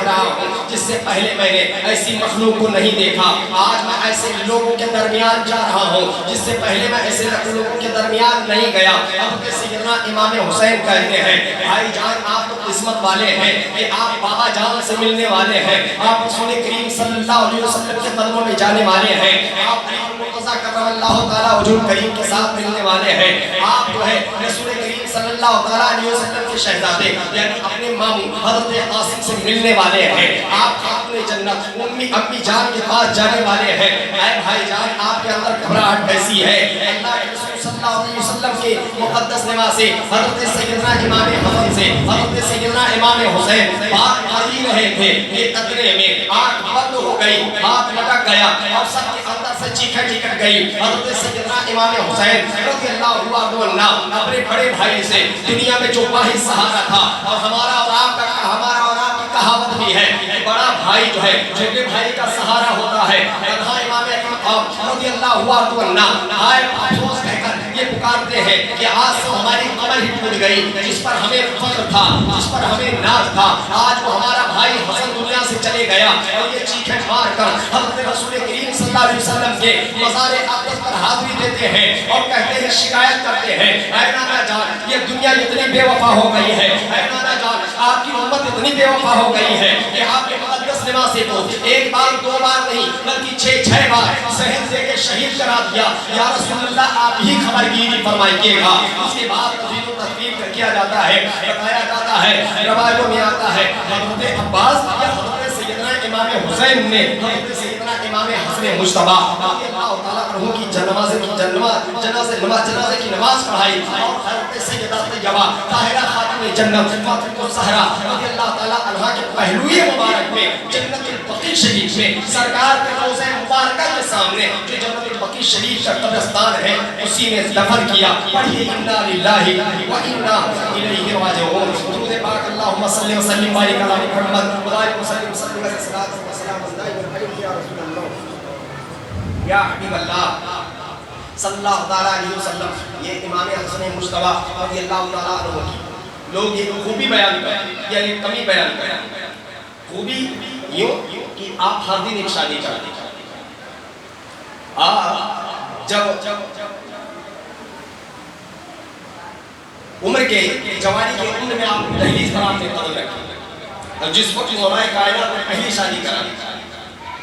رہا ہوں جس سے پہلے میں نے ایسی مخلوق کو نہیں دیکھا۔ آج میں ایسے لوگوں کے درمیان جا رہا ہوں جس سے پہلے میں ایسے لوگوں کے درمیان نہیں گیا۔ حضرت سیدنا امام حسین کہتے ہیں بھائی جان آپ تو قسمت والے ہیں کہ آپ بابا جان سے ملنے والے ہیں، آپ رسول کریم صلی اللہ علیہ وسلم کے قدموں میں جانے والے ہیں، آپ مرتضیٰ کرم اللہ تعالیٰ وجود کریم کے ساتھ ملنے والے ہیں، آپ جو ہے رسول کریم صلی اللہ تعالیٰ علیہ وسلم کے شہزادے یعنی اپنے ماموں حضرت قاسم سے ملنے والے ہیں، آپ خاتون جنت امی جان کے پاس جانے والے ہیں. اے بھائی جان آپ کے اندر گھبراہٹ کیسی ہے؟ اللہ کے رسول صلی اللہ علیہ وسلم کے مقدس نواز سے حضرت سیدنا امام حسن سے حضرت سیدنا امام حسین بات کر ہی رہے تھے کہ قطرے میں آنکھ بند ہو گئی, ہاتھ لٹک گیا اور سب کے اندر سے چیخیں نکل گئی. حضرت سیدنا امام حسین رضی اللہ عنہ اپنے بڑے بھائی سے دنیا میں جو واحد سہارا تھا, اور ہمارا اور آپ کی کہاوت بھی ہے کہ بڑا بھائی جو ہے چھوٹے بھائی کا سہارا ہوتا ہے. امام رضی اللہ عنہ آئے افسوس کہہ کر یہ پکارتے ہیں کہ آج سے ہماری قبر ہی ٹوٹ گئی, جس پر ہمیں فخر تھا, جس پر ہمیں ناز تھا, آج وہ ہمارا بھائی حسن دنیا سے چلے گیا. اور یہ چیخیں مار کر حضرت رسول کریم صلی اللہ علیہ وسلم کے مزار اقدس پر حاضری دیتے ہیں اور کہتے ہیں, شکایت کرتے ہیں, اے نانا جان یہ دنیا اتنی بے وفا ہو گئی ہے, اے نانا جان آپ کی امت اتنی بے وفا ہو گئی ہے کہ آپ کے مقدس نواسے کو ایک بار دو بار نہیں بلکہ 6 بار زہر دے کے شہید کرا دیا. یا رسول اللہ آپ ہی خبر گیری فرمائیے گا. اس کے بعد تفصیل و تفصیل کیا جاتا ہے, بتایا جاتا ہے, روایتوں میں آتا ہے حضرت عباس یا حضرت سیدنا امام حسین نے حضرت سیدنا امام حسن مجتبیٰ رضی اللہ تعالیٰ عنہ کی جنازے کی نماز پڑھائی, اور حضرت سیدہ طیبہ طاہرہ خاتون جنت فاطمہ الزہرا رضی اللہ تعالیٰ عنہ کے پہلوئے مبارک میں جنت البقیع شریف میں سرکار کے روضہ مبارکہ کے سامنے جو جنت البقیع شریف کا قبرستان ہے اسی میں دفن کیا. پڑھیے انا للہ و انا الیہ راجعون. درود پاک اللہم صلی وسلم بارک علی محمد وبارک وسلم وسلم وسلام علیہ یا رسول اللہ یا حبیب اللہ صلی اللہ تعالیٰ علیہ وسلم. یہ امام حسن مجتبیٰ رضی اللہ تعالیٰ عنہ کی لوگ یہ خوبی بیان کریں یا یہ کمی بیان کریں. خوبی یوں کہ آپ ہر دن ایک شادی کرتے ہیں. جب عمر کے جوانی کے عمر میں آپ دہلیز پر آپ نے قدم رکھی, اور جس وقت علماء کائنات نے پہلی شادی کرا,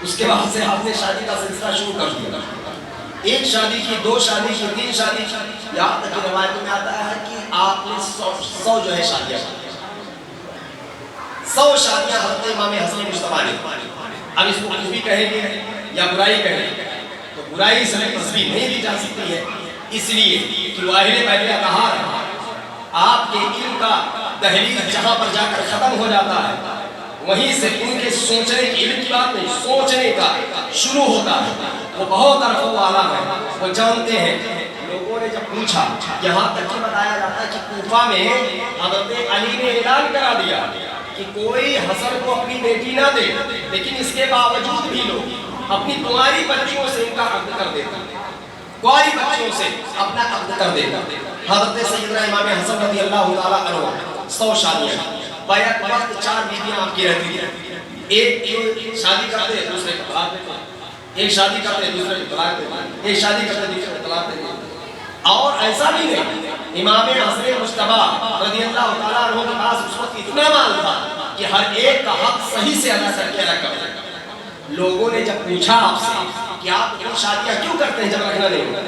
اس کے بعد سے آپ نے شادی کا سلسلہ شروع کر دیا. ایک شادی کی, 2 شادی کی, 3 شادی کی, یہاں تک کہ روایتوں میں آتا ہے کہ آپ نے 100 جو ہے شادیاں 100 شادیاں حضرت امام حسن مجتبیٰ نے. اب اس کو خوبی کہیں گے یا برائی کہیں گے تو برائی سے تصویر نہیں دی جا سکتی ہے, اس لیے کہ واحد پہلے کہا رہا آپ کے علم کا دہلیز جہاں پر جا کر ختم ہو جاتا ہے وہیں سے ان کے سوچنے کی, علم کی بات نہیں, سوچنے کا شروع ہوتا ہے. وہ بہت عرف والا ہے, وہ جانتے ہیں. لوگوں نے جب پوچھا, یہاں تک کہ بتایا جاتا ہے کہ کوفہ میں حضرت علی نے اعلان کرا دیا کہ کوئی حسن کو اپنی بیٹی نہ دے, لیکن اس کے باوجود بھی لوگ اپنی کماری بچیوں سے ان کا عقد کر دیتا, کماری بچیوں سے اپنا عقد کر دیتا. حضرت سیدنا امام حسن رضی اللہ تعالیٰ عنہ 100 شادیاں, بیعت وقت 4 بیویاں آپ کی رہتی ہیں. ایک شادی کرتے دوسرے کو طلاق دیتے, ایک شادی کرتے دوسرے کو طلاق دیتے, ایک شادی کرتے دوسرے کو طلاق دیتے. اور ایسا بھی نہیں, امام حسن مجتبیٰ رضی اللہ تعالیٰ عنہ کے پاس اس وقت اتنا مال تھا کہ ہر ایک کا حق صحیح سے ادا کر کے رکھا. لوگوں نے جب پوچھا آپ سے کہ آپ اتنی شادیاں کیوں کرتے ہیں جب رکھنا نہیں ہوتا,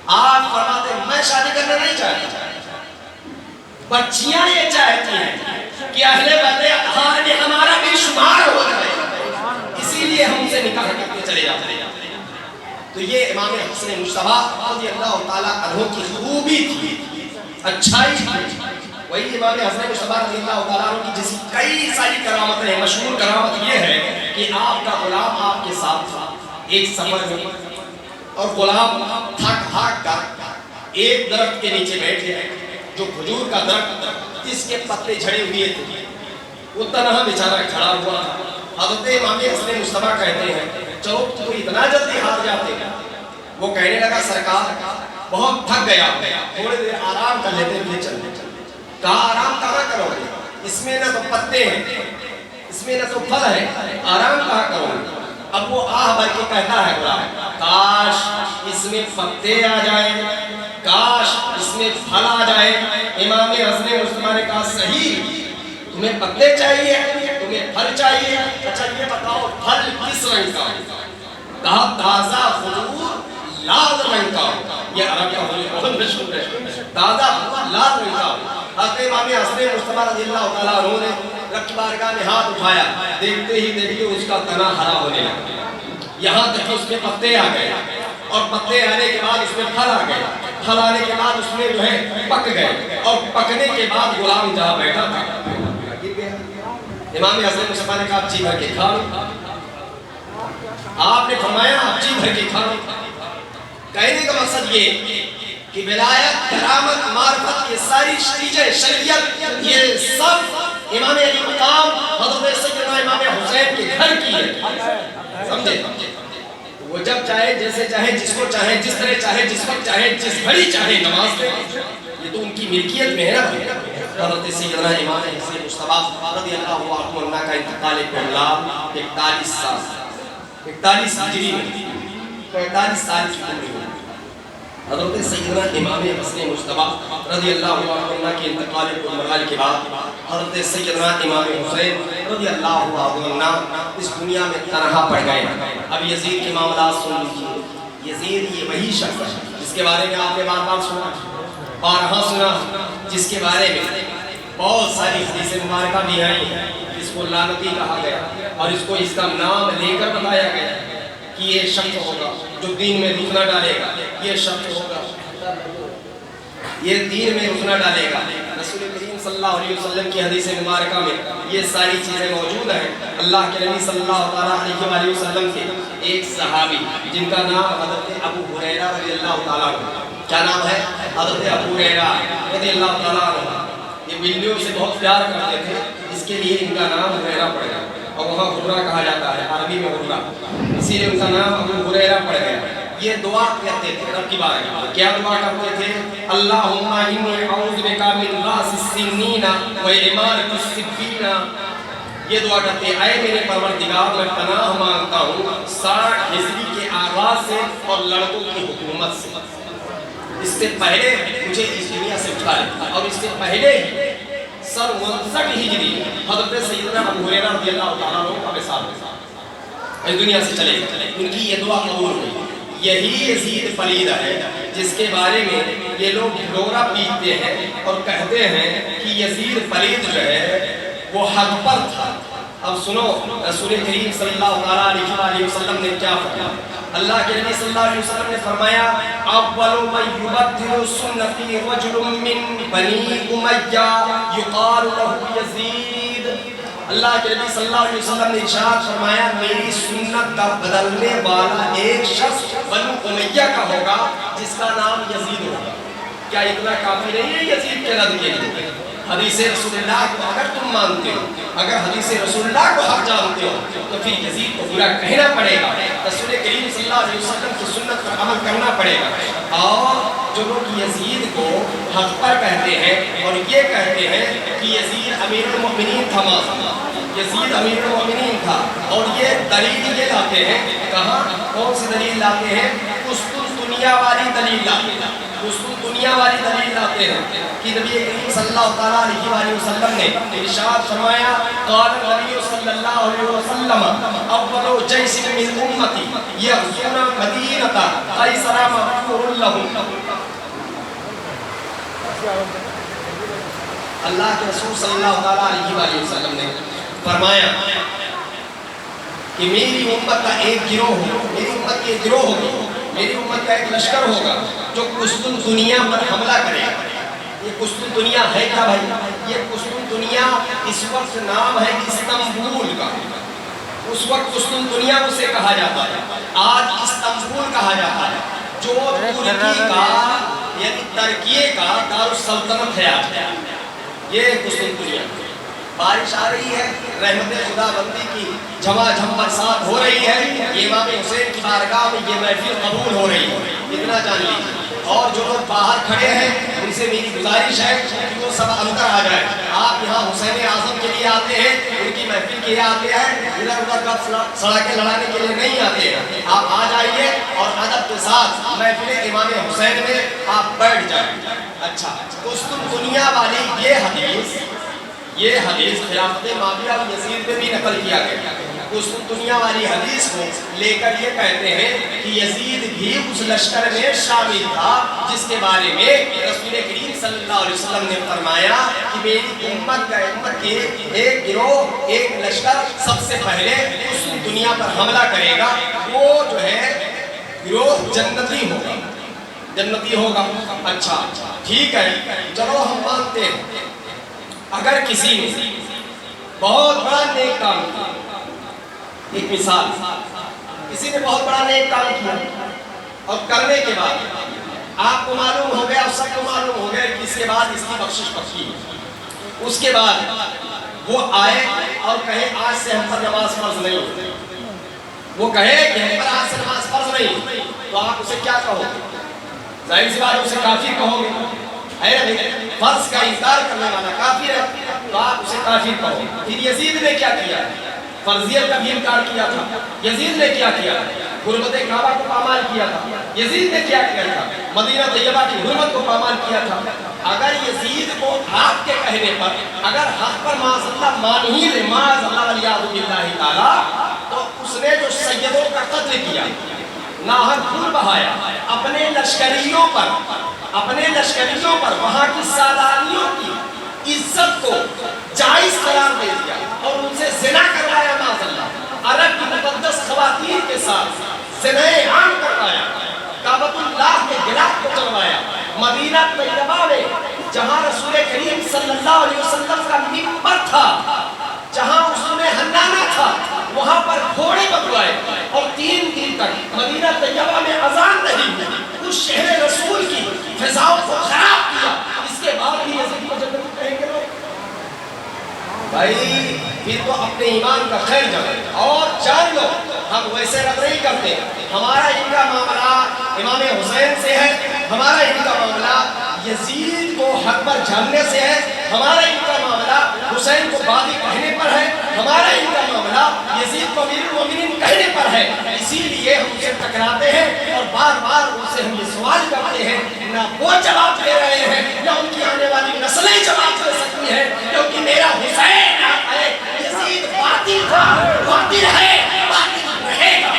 آپ فرماتے ہیں میں شادی کرنا نہیں چاہتا, بچیاں یہ چاہتی ہیں کہ اہل بیت اطہار میں ہمارا بھی شمار ہو جائے, اسی لیے ہم سے نکاح کرتے چلے جاتے ہیں. تو یہ امام حسن مجتبیٰ رضی اللہ تعالیٰ عنہ کی خوبی تھی, اچھائی تھی. وہی امام حسن مجتبیٰ رضی اللہ تعالیٰ عنہ کی جیسی کئی ساری کرامتیں ہیں. مشہور کرامت یہ ہے کہ آپ کا غلام آپ کے ساتھ تھا ایک سفر میں, اور غلام تھک ہاک کر ایک درخت کے نیچے بیٹھے جو کھجور کا درخت جس کے پتے جھڑے ہوئے تھے, وہ تنہا بیچارہ کھڑا ہوا تھا. حضرت امام حسن مجتبیٰ کہتے ہیں چلو تو اتنا جلدی ہار جاتے ہیں. وہ کہنے لگا سرکار بہت تھک گیا, تھوڑے دیر آرام کر لیتے ہیں, چلتے. کہا آرام کہاں کرو گے, اس میں نہ تو پتے ہیں, اس میں نہ تو پھل ہے, آرام کہاں کرو گے. اب وہ آہ بھر کے کہتا ہے کاش اس میں پتے آ جائیں, کاش اس میں پھل آ جائے. امام حسن مجتبیٰ نے کہا صحیح, تمہیں پتے چاہیے, تمہیں پھل چاہیے, اچھا یہ بتاؤ پھل کس رنگ کا؟ کہا تازہ خضور لال رنگ کا. یہ عرب کا بہت مشہور ہے, تازہ لال رنگ کا. حضرت امام حسن مجتبیٰ رضی اللہ تعالیٰ عنہ نے رب کی بارگاہ میں ہاتھ اٹھایا، دیکھتے ہی دیکھتے اس کا تنا ہرا ہونے لگا، یہاں تک کہ اس میں پتے آ گئے، اور پتے آنے کے بعد اس میں پھل آ گئے، پھل آنے کے بعد اس میں جو ہے پک گئے، اور پکنے کے بعد غلام جہاں بیٹھا تھا گر گیا۔ امام حسن مصطفیٰ نے کہا آپ جی بھر کے کھا لو، آپ نے فرمایا آپ جی بھر کے کھا لو۔ کہنے کا مقصد یہ کہ ولایت، کرامت، معرفت، یہ ساری چیزیں، شریعت، یہ سب امام علی مقام حضرت سیدنا امام حسین کے گھر کی ہے، سمجھے؟ وہ جب چاہے، جیسے چاہے، جس کو چاہے، جس طرح چاہے، جس وقت چاہے، جس گھڑی چاہے نماز پڑھے، یہ تو ان کی ملکیت میں ہے نا۔ حضرت سیدنا امام حسین مصطفیٰ رضی اللہ عنہ کا انتقال کلام 41 سال، 41 ہجری میں، 45 سال کی عمر میں حضرت سیدنا امام حسین مصطفیٰ رضی اللہ عنہ کے انتقال کلام کے بعد حضرت سیدنا امام حسین رضی اللہ عنہ اس دنیا میں تنہا پڑ گئے۔ اب یزید کے معاملات سن لیجیے۔ یزید یہ وہی شخص ہے جس کے بارے میں آپ نے بار بار سنا، بارہا سنا، جس کے بارے میں بہت ساری حدیث مبارکہ بھی ہیں، جس کو لعنتی کہا گیا، اور اس کو اس کا نام لے کر بتایا گیا کہ یہ شخص ہوگا جو دین میں رخ نہ ڈالے گا، یہ شخص ہوگا یہ دین میں رخ نہ ڈالے گا۔ رسول کریم صلی اللہ علیہ وسلم کی حدیث مبارکہ میں یہ ساری چیزیں موجود ہیں۔ اللہ کے نبی صلی اللہ علیہ وسلم کے ایک صحابی جن کا نام حضرت ابو ہریرہ رضی اللہ تعالیٰ عنہ، کیا نام ہے؟ حضرت ابو ہریرہ رضی اللہ تعالیٰ عنہ، یہ بلیوں سے بہت پیار کرتے تھے، اس کے لیے ان کا نام ہریرہ پڑ گیا، اور وہاں ہرہ کہا جاتا ہے، عربی میں ہرہ، اسی لیے ان کا نام ابو ہریرہ پڑ گیا۔ یہ دعا کرتے تھے رب کی بارگاہ میں، کیا دعا کرتے تھے؟ اللہم انی اعوذ بک من راس السنین و امارۃ السبین۔ یہ دعا کرتے ہیں اے میرے پروردگار میں پناہ مانگتا ہوں 60 ہجری کے آغاز سے اور لڑکوں کی حکومت سے، اس سے پہلے مجھے اس دنیا سے اٹھا لے، اور اس سے پہلے ہی سر 59 ہجری حضرت سیدنا ابو ہریرہ رضی اللہ تعالیٰ عنہ کا وصال اس دنیا سے چلے گئے۔ ان کی یہ دعا قبول ہوئی۔ یہی یزید پلید ہے جس کے بارے میں یہ لوگ ڈورا پیٹتے ہیں اور کہتے ہیں کہ یزید پلید جو ہے وہ حق پر تھا۔ اب سنو رسول کریم صلی اللہ علیہ وسلم نے کیا فرمایا؟ اللہ کے نبی صلی اللہ علیہ وسلم نے فرمایا اول من یبدل سنتی رجل من بنی امیہ یقال له یزید۔ اللہ کے نبی صلی اللہ علیہ وسلم نے ارشاد فرمایا میری سنت کا بدلنے والا ایک شخص بنو امیہ کا ہوگا جس کا نام یزید ہوگا۔ کیا اتنا کافی نہیں ہے یزید کے رد کے لیے؟ حدیث رسول اللہ کو اگر تم مانتے ہو، اگر حدیث رسول اللہ کو حق جانتے ہو، تو پھر یزید کو برا کہنا پڑے گا، رسول کریم صلی اللہ علیہ وسلم کی سنت پر عمل کرنا پڑے گا۔ اور جو لوگ یزید کو حق پر کہتے ہیں اور یہ کہتے ہیں کہ یزید امیر المؤمنین تھا، یزید امیر المؤمنین تھا، اور یہ دلیل یہ لاتے ہیں، کہاں کون سی دلیل لاتے ہیں؟ قسطنطنیہ والی دلیل لاتے ہیں، قسطنطنیہ والی دلیل لاتے ہیں کہ نبی کریم صلی اللہ علیہ وسلم نے ارشاد فرمایا قال نبی صلی اللہ علیہ وسلم اول جیش من امتی یغزون مدینہ قیصر مغفور لهم۔ اللہ کے رسول صلی اللہ علیہ وسلم نے فرمایا کہ میری امت کا ایک گروہ ہوگا، میری امت کے گروہ ہوگی، میری امت کا ایک لشکر ہوگا جو قسطنطنیہ پر حملہ کرے گا۔ یہ قسطنطنیہ ہے کیا بھائی؟ یہ قسطنطنیہ اس وقت نام ہے استنبول کا، اس وقت قسطنطنیہ اسے کہا جاتا ہے، آج استنبول کہا جاتا ہے، جو ترکی کا یعنی ترکیے کا دارالسلطنت ہے آج، یہ قسطنطنیہ۔ بارش آ رہی ہے، رحمت خدا بندی کی جھما جھم برسات ہو رہی ہے، امام حسین کی بارگاہ میں یہ محفل قبول ہو رہی ہے، اتنا جان لیجیے۔ اور جو لوگ باہر کھڑے ہیں ان سے میری گزارش ہے کہ وہ سب اندر آ جائیں۔ آپ یہاں حسین اعظم کے لیے آتے ہیں، ان کی محفل کے لیے آتے ہیں، ادھر ادھر کا سڑکیں لڑانے کے لیے نہیں آتے ہیں۔ آپ آ جائیے اور ادب کے ساتھ محفل امام حسین میں آپ بیٹھ جائیں۔ اچھا، قسطنطنیہ والی یہ حدیث خلافت معاویہ اور یزید میں بھی نقل کیا گیا، دنیا والی حدیث کو لے کر یہ کہتے ہیں کہ یزید بھی اس لشکر میں شامل تھا جس کے بارے میں رسول کریم صلی اللہ علیہ وسلم نے فرمایا کہ میری امت کے ایک گروہ ایک لشکر سب سے پہلے اس دنیا پر حملہ کرے گا، وہ جو ہے گروہ جنتی ہوگا۔ اچھا ٹھیک ہے، چلو ہم مانتے ہیں اگر کسی نے بہت بڑا نیک کام کیا، ایک مثال، کسی نے بہت بڑا نیک کام کیا اور کرنے کے بعد آپ کو معلوم ہو گیا اور سب کو معلوم ہو گیا کہ اس کے بعد اس کی بخشش پکی، اس کے بعد وہ آئے اور کہے آج سے ہم پر نماز فرض نہیں ہوتی، وہ کہے کہ ہم پر آج سے نماز فرض نہیں، تو آپ اسے کیا کہو گے؟ ظاہر سی بات اسے کافر کہو گے، ہے نا؟ فرض کا انکار کرنے والا کافر ہے، تو آپ اسے کافر کہو گے۔ پھر یزید نے کیا کیا؟ فرضیت کا بھی انکار کیا تھا۔ یزید نے کیا کیا؟ حرمت کعبہ کو پامال کیا تھا۔ یزید نے کیا کیا تھا؟ مدینہ طیبہ کی حرمت کو پامال کیا تھا۔ اگر یزید کو آپ کے کہنے پر اگر حق پر معاذ اللہ مان ہی لے، معاذ اللہ والعیاذ باللہ تعالی، تو اس نے جو سیدوں کا قتل کیا، ناحق خون بہایا، اپنے لشکریوں پر وہاں کی سالانیوں کی عزت کو جائز قرار دے دیا اور ان سے زنا کروایا، معاذ اللہ عرب کی مقدس خواتین کے ساتھ زنا عام کروایا، کعبۃ اللہ کے غلاف کو چلوایا، مدینہ طیبہ میں جہاں رسول کریم صلی اللہ علیہ وسلم کا منبر تھا، جہاں اس نے ہنگامہ تھا، وہاں پر گھوڑے بگوائے اور 3 دن تک مدینہ طیبہ میں اذان نہیں ہوئی، اس شہر رسول کی فضاؤں کو خراب کیا۔ اس کے بعد بھی یزید کو جنتی کہیں گے لوگ؟ بھائی پھر تو اپنے ایمان کا خیر جانے اور جان لو ہم ویسے رد نہیں کرتے، ہمارا ان کا معاملہ امام حسین سے ہے، ہمارا ان کا معاملہ یزید کو حق پر جاننے سے ہے، ہمارا ان کا معاملہ حسین کو باغی کہنے پر ہے، ہمارا ان کا معاملہ یزید کو امیر المومنین کہنے پر ہے۔ اسی لیے ہم اسے ٹکراتے ہیں اور بار بار ان سے ہم یہ سوال کرتے ہیں، نہ وہ جواب دے رہے ہیں نہ ان کی آنے والی نسلیں جواب دے سکتی ہیں، کیونکہ میرا حسین ہے، یزید باطل تھا، باطل ہے، باطل رہے گا۔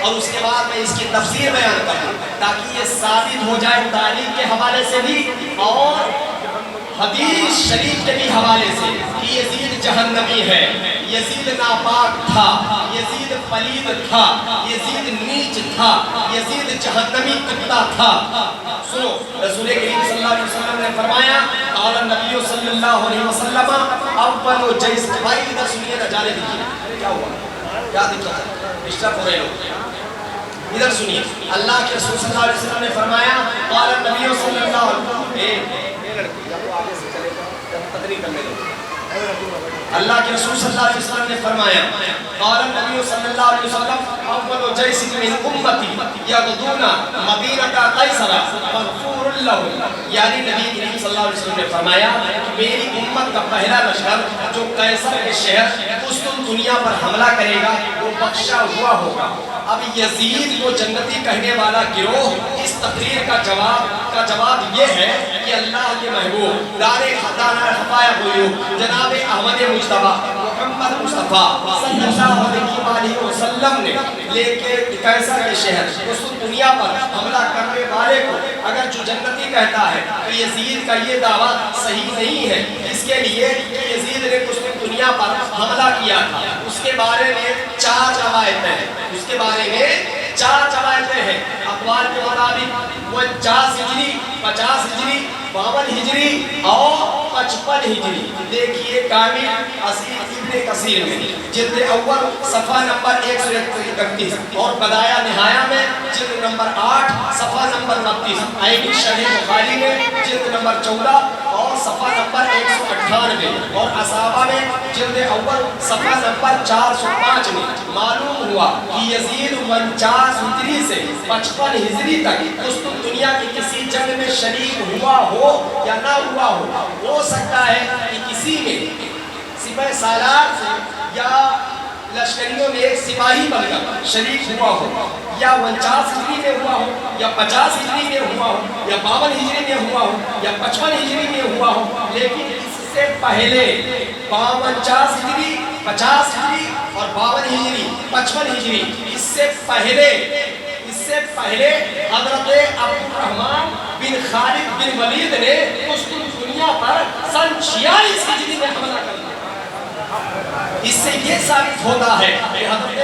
اور اس کے بعد میں اس کی تفسیر بیان کروں تاکہ یہ ثابت ہو جائے تاریخ کے حوالے سے بھی اور حدیث شریف کے بھی حوالے سے کہ یزید جہنمی ہے، یزید ناپاک تھا، یزید پلید تھا، یزید نیچ تھا، یزید جہنمی کتا تھا۔ سنو رسول کریم صلی اللہ علیہ وسلم نے فرمایا قال النبی صلی اللہ علیہ وسلم اول جیس، بھائی ادھر سنیے نہ جانے دیجیے، کیا ہوا کیا دقت ہے، ڈسٹرب ہو رہے لوگ، ادھر سنیے۔ اللہ کے رسول صلی اللہ علیہ وسلم نے فرمایا قال النبی صلی اللہ علیہ وسلم، اللہ کے رسول صلی اللہ علیہ وسلم نے فرمایا قال النبی صلی اللہ علیہ وسلم اول جیس من امتی یغدون مدینہ قیصر مغفور لہ، یعنی نبی کریم صلی اللہ علیہ وسلم نے فرمایا میری امت کا پہلا لشکر جو قیصر کے شہر قسطن دنیا پر حملہ کرے گا وہ بخشا ہوا ہوگا۔ اب یزید کو جنتی کہنے والا گروہ اس تقریر کا جواب یہ ہے کہ اللہ کے محبوب دار خفایا غیوب جناب احمد مجتبی محمد مصطفیٰ صلی اللہ علیہ وسلم نے لے کے قیصر کے شہر قسطن دنیا پر حملہ کرنے والے کو اگر جو جنتی کہتا ہے تو یزید کا یہ دعویٰ صحیح نہیں ہے، اس کے لیے کہ یزید نے قسطن دنیا پر حملہ کیا تھا۔ اس کے بارے میں 4 روایتیں ہیں، اس کے بارے میں 4 روایتیں ہیں، اقوال کے مطابق وہ 50 ہجری 52 ہجری اور 55 ہجری۔ دیکھیے کامل ابن کثیر میں جلد اول صفحہ نمبر 131 اور بدایہ نہایہ میں جلد نمبر 8 صفحہ نمبر 29، عینی شرح بخاری میں جلد نمبر 14 اور صفحہ نمبر 128 98 اور اصحابہ میں جلد اول صفحہ نمبر 405 میں معلوم ہوا کہ یزید 49 ہجری سے 55 ہجری تک قسطنطنیہ کی کسی جنگ میں شریک ہوا ہو یا نہ ہوا ہو سکتا ہے کہ کسی میں سپہ سالار سے یا لشکریوں میں ایک سپاہی بن کر شریک ہوا ہو، یا 49 ہجری میں ہوا ہو، یا 50 ہجری میں ہوا ہو، یا 52 ہجری میں ہوا ہو، یا 55 ہجری میں ہوا ہو، لیکن اس سے پہلے 49 ہجری، 50 ہجری اور 52 ہجری، 55 ہجری، اس سے پہلے حضرت عبد الرحمن بن خالد بن ولید نے قسطنطنیہ پر سن 46 ہجری میں حملہ کر دیا۔ اس سے یہ ثابت ہوتا ہے کہ حضرت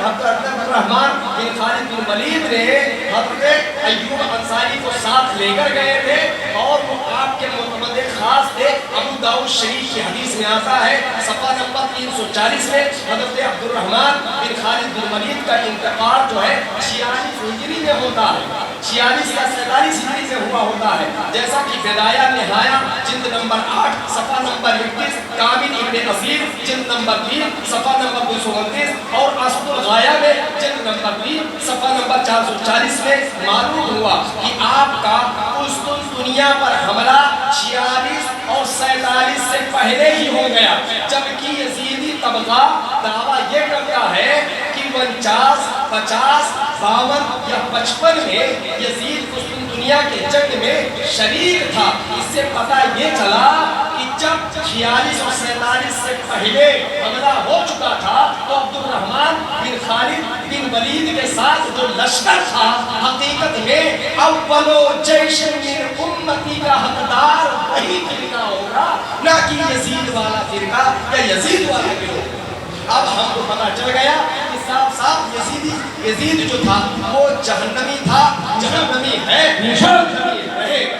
عبد الرحمن بن خالد بن ولید نے حضرت ایوب انصاری کو ساتھ لے کر گئے تھے اور وہ آپ کے معتمد خاص تھے۔ ابو داؤد شریف کی حدیث میں آتا ہے صفحہ نمبر 340 میں حضرت عبد الرحمن بن خالد بن ولید کا انتقال جو ہے 46 ہجری میں ہوتا ہے، 46 یا 47 ہجری میں ہوا ہوتا ہے، جیسا کہ بدایہ نہایہ جلد نمبر 8 صفحہ نمبر 21، کامل ابن اثیر جلد نمبر 3 صفحہ نمبر 229 اور اسد الغایہ میں جلد نمبر 3 صفحہ نمبر 440 میں معلوم ہوا کہ آپ کا قسطنطنیہ پر حملہ 46 اور 47 سے پہلے ہی ہو گیا، جبکہ یزیدی طبقہ دعویٰ یہ کرتا ہے کہ 49، 50، 52 یا 55 میں یزید قسطنطنیہ کے جنگ میں شریک تھا۔ اس سے پتہ یہ چلا کہ جب 46 اور 47 سے پہلے حملہ ہو چکا تھا تو عبد الرحمن بن خالد بن ولید کے ساتھ جو لشکر تھا حقیقت میں اول جیش من امتی کا حقدار وہی فرقہ ہوگا، نہ کہ یزید والا فرقہ یا یزید والا فرقہ۔ اب ہم کو پتہ چل گیا کہ صاف یزید جو تھا وہ جہنمی تھا، جہنمی ہے، جہنمی رہے گا۔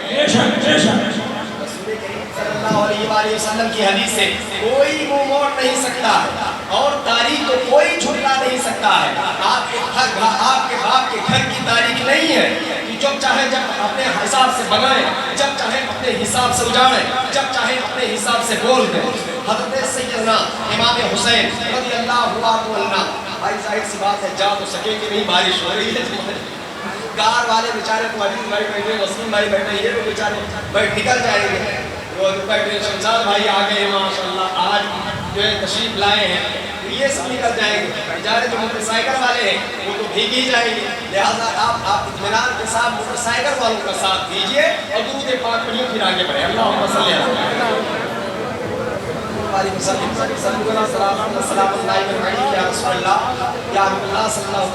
صلی اللہ علیہ وآلہ وسلم کی حدیث سے کوئی منہ موڑ نہیں سکتا ہے اور تاریخ کو کوئی جھٹلا نہیں سکتا ہے۔ آپ کے باپ کے گھر کی تاریخ نہیں ہے کہ جب چاہے جب اپنے حساب سے بنائیں، جب چاہے اپنے حساب سے اجاڑیں، جب چاہے اپنے حساب سے بول دیں۔ حضرت سیدنا امام حسین رضی اللہ عنہ، بھائی ظاہر سی بات ہے جا تو سکے کہ نہیں، بارش ہو رہی ہے، گار والے بیچارے تو عزیز بھائی بیٹھے، وسیم بھائی بیٹھے، یہ لوگ بیچارے نکل جائیں گے۔ وہ شمشاد بھائی آ گئے ماشاءاللہ، آج جو ہے تشریف لائے ہیں، یہ سب نکل جائیں گے۔ بیچارے جو موٹر سائیکل والے ہیں وہ تو بھیگ ہی جائیں گے، لہٰذا آپ اطمینان کے ساتھ موٹر سائیکل والوں کا ساتھ دیجیے اور درود پاک پڑھیے، پھر آگے بڑھیں۔ اللہم صلی اللہ علیہ وسلم صلی اللہ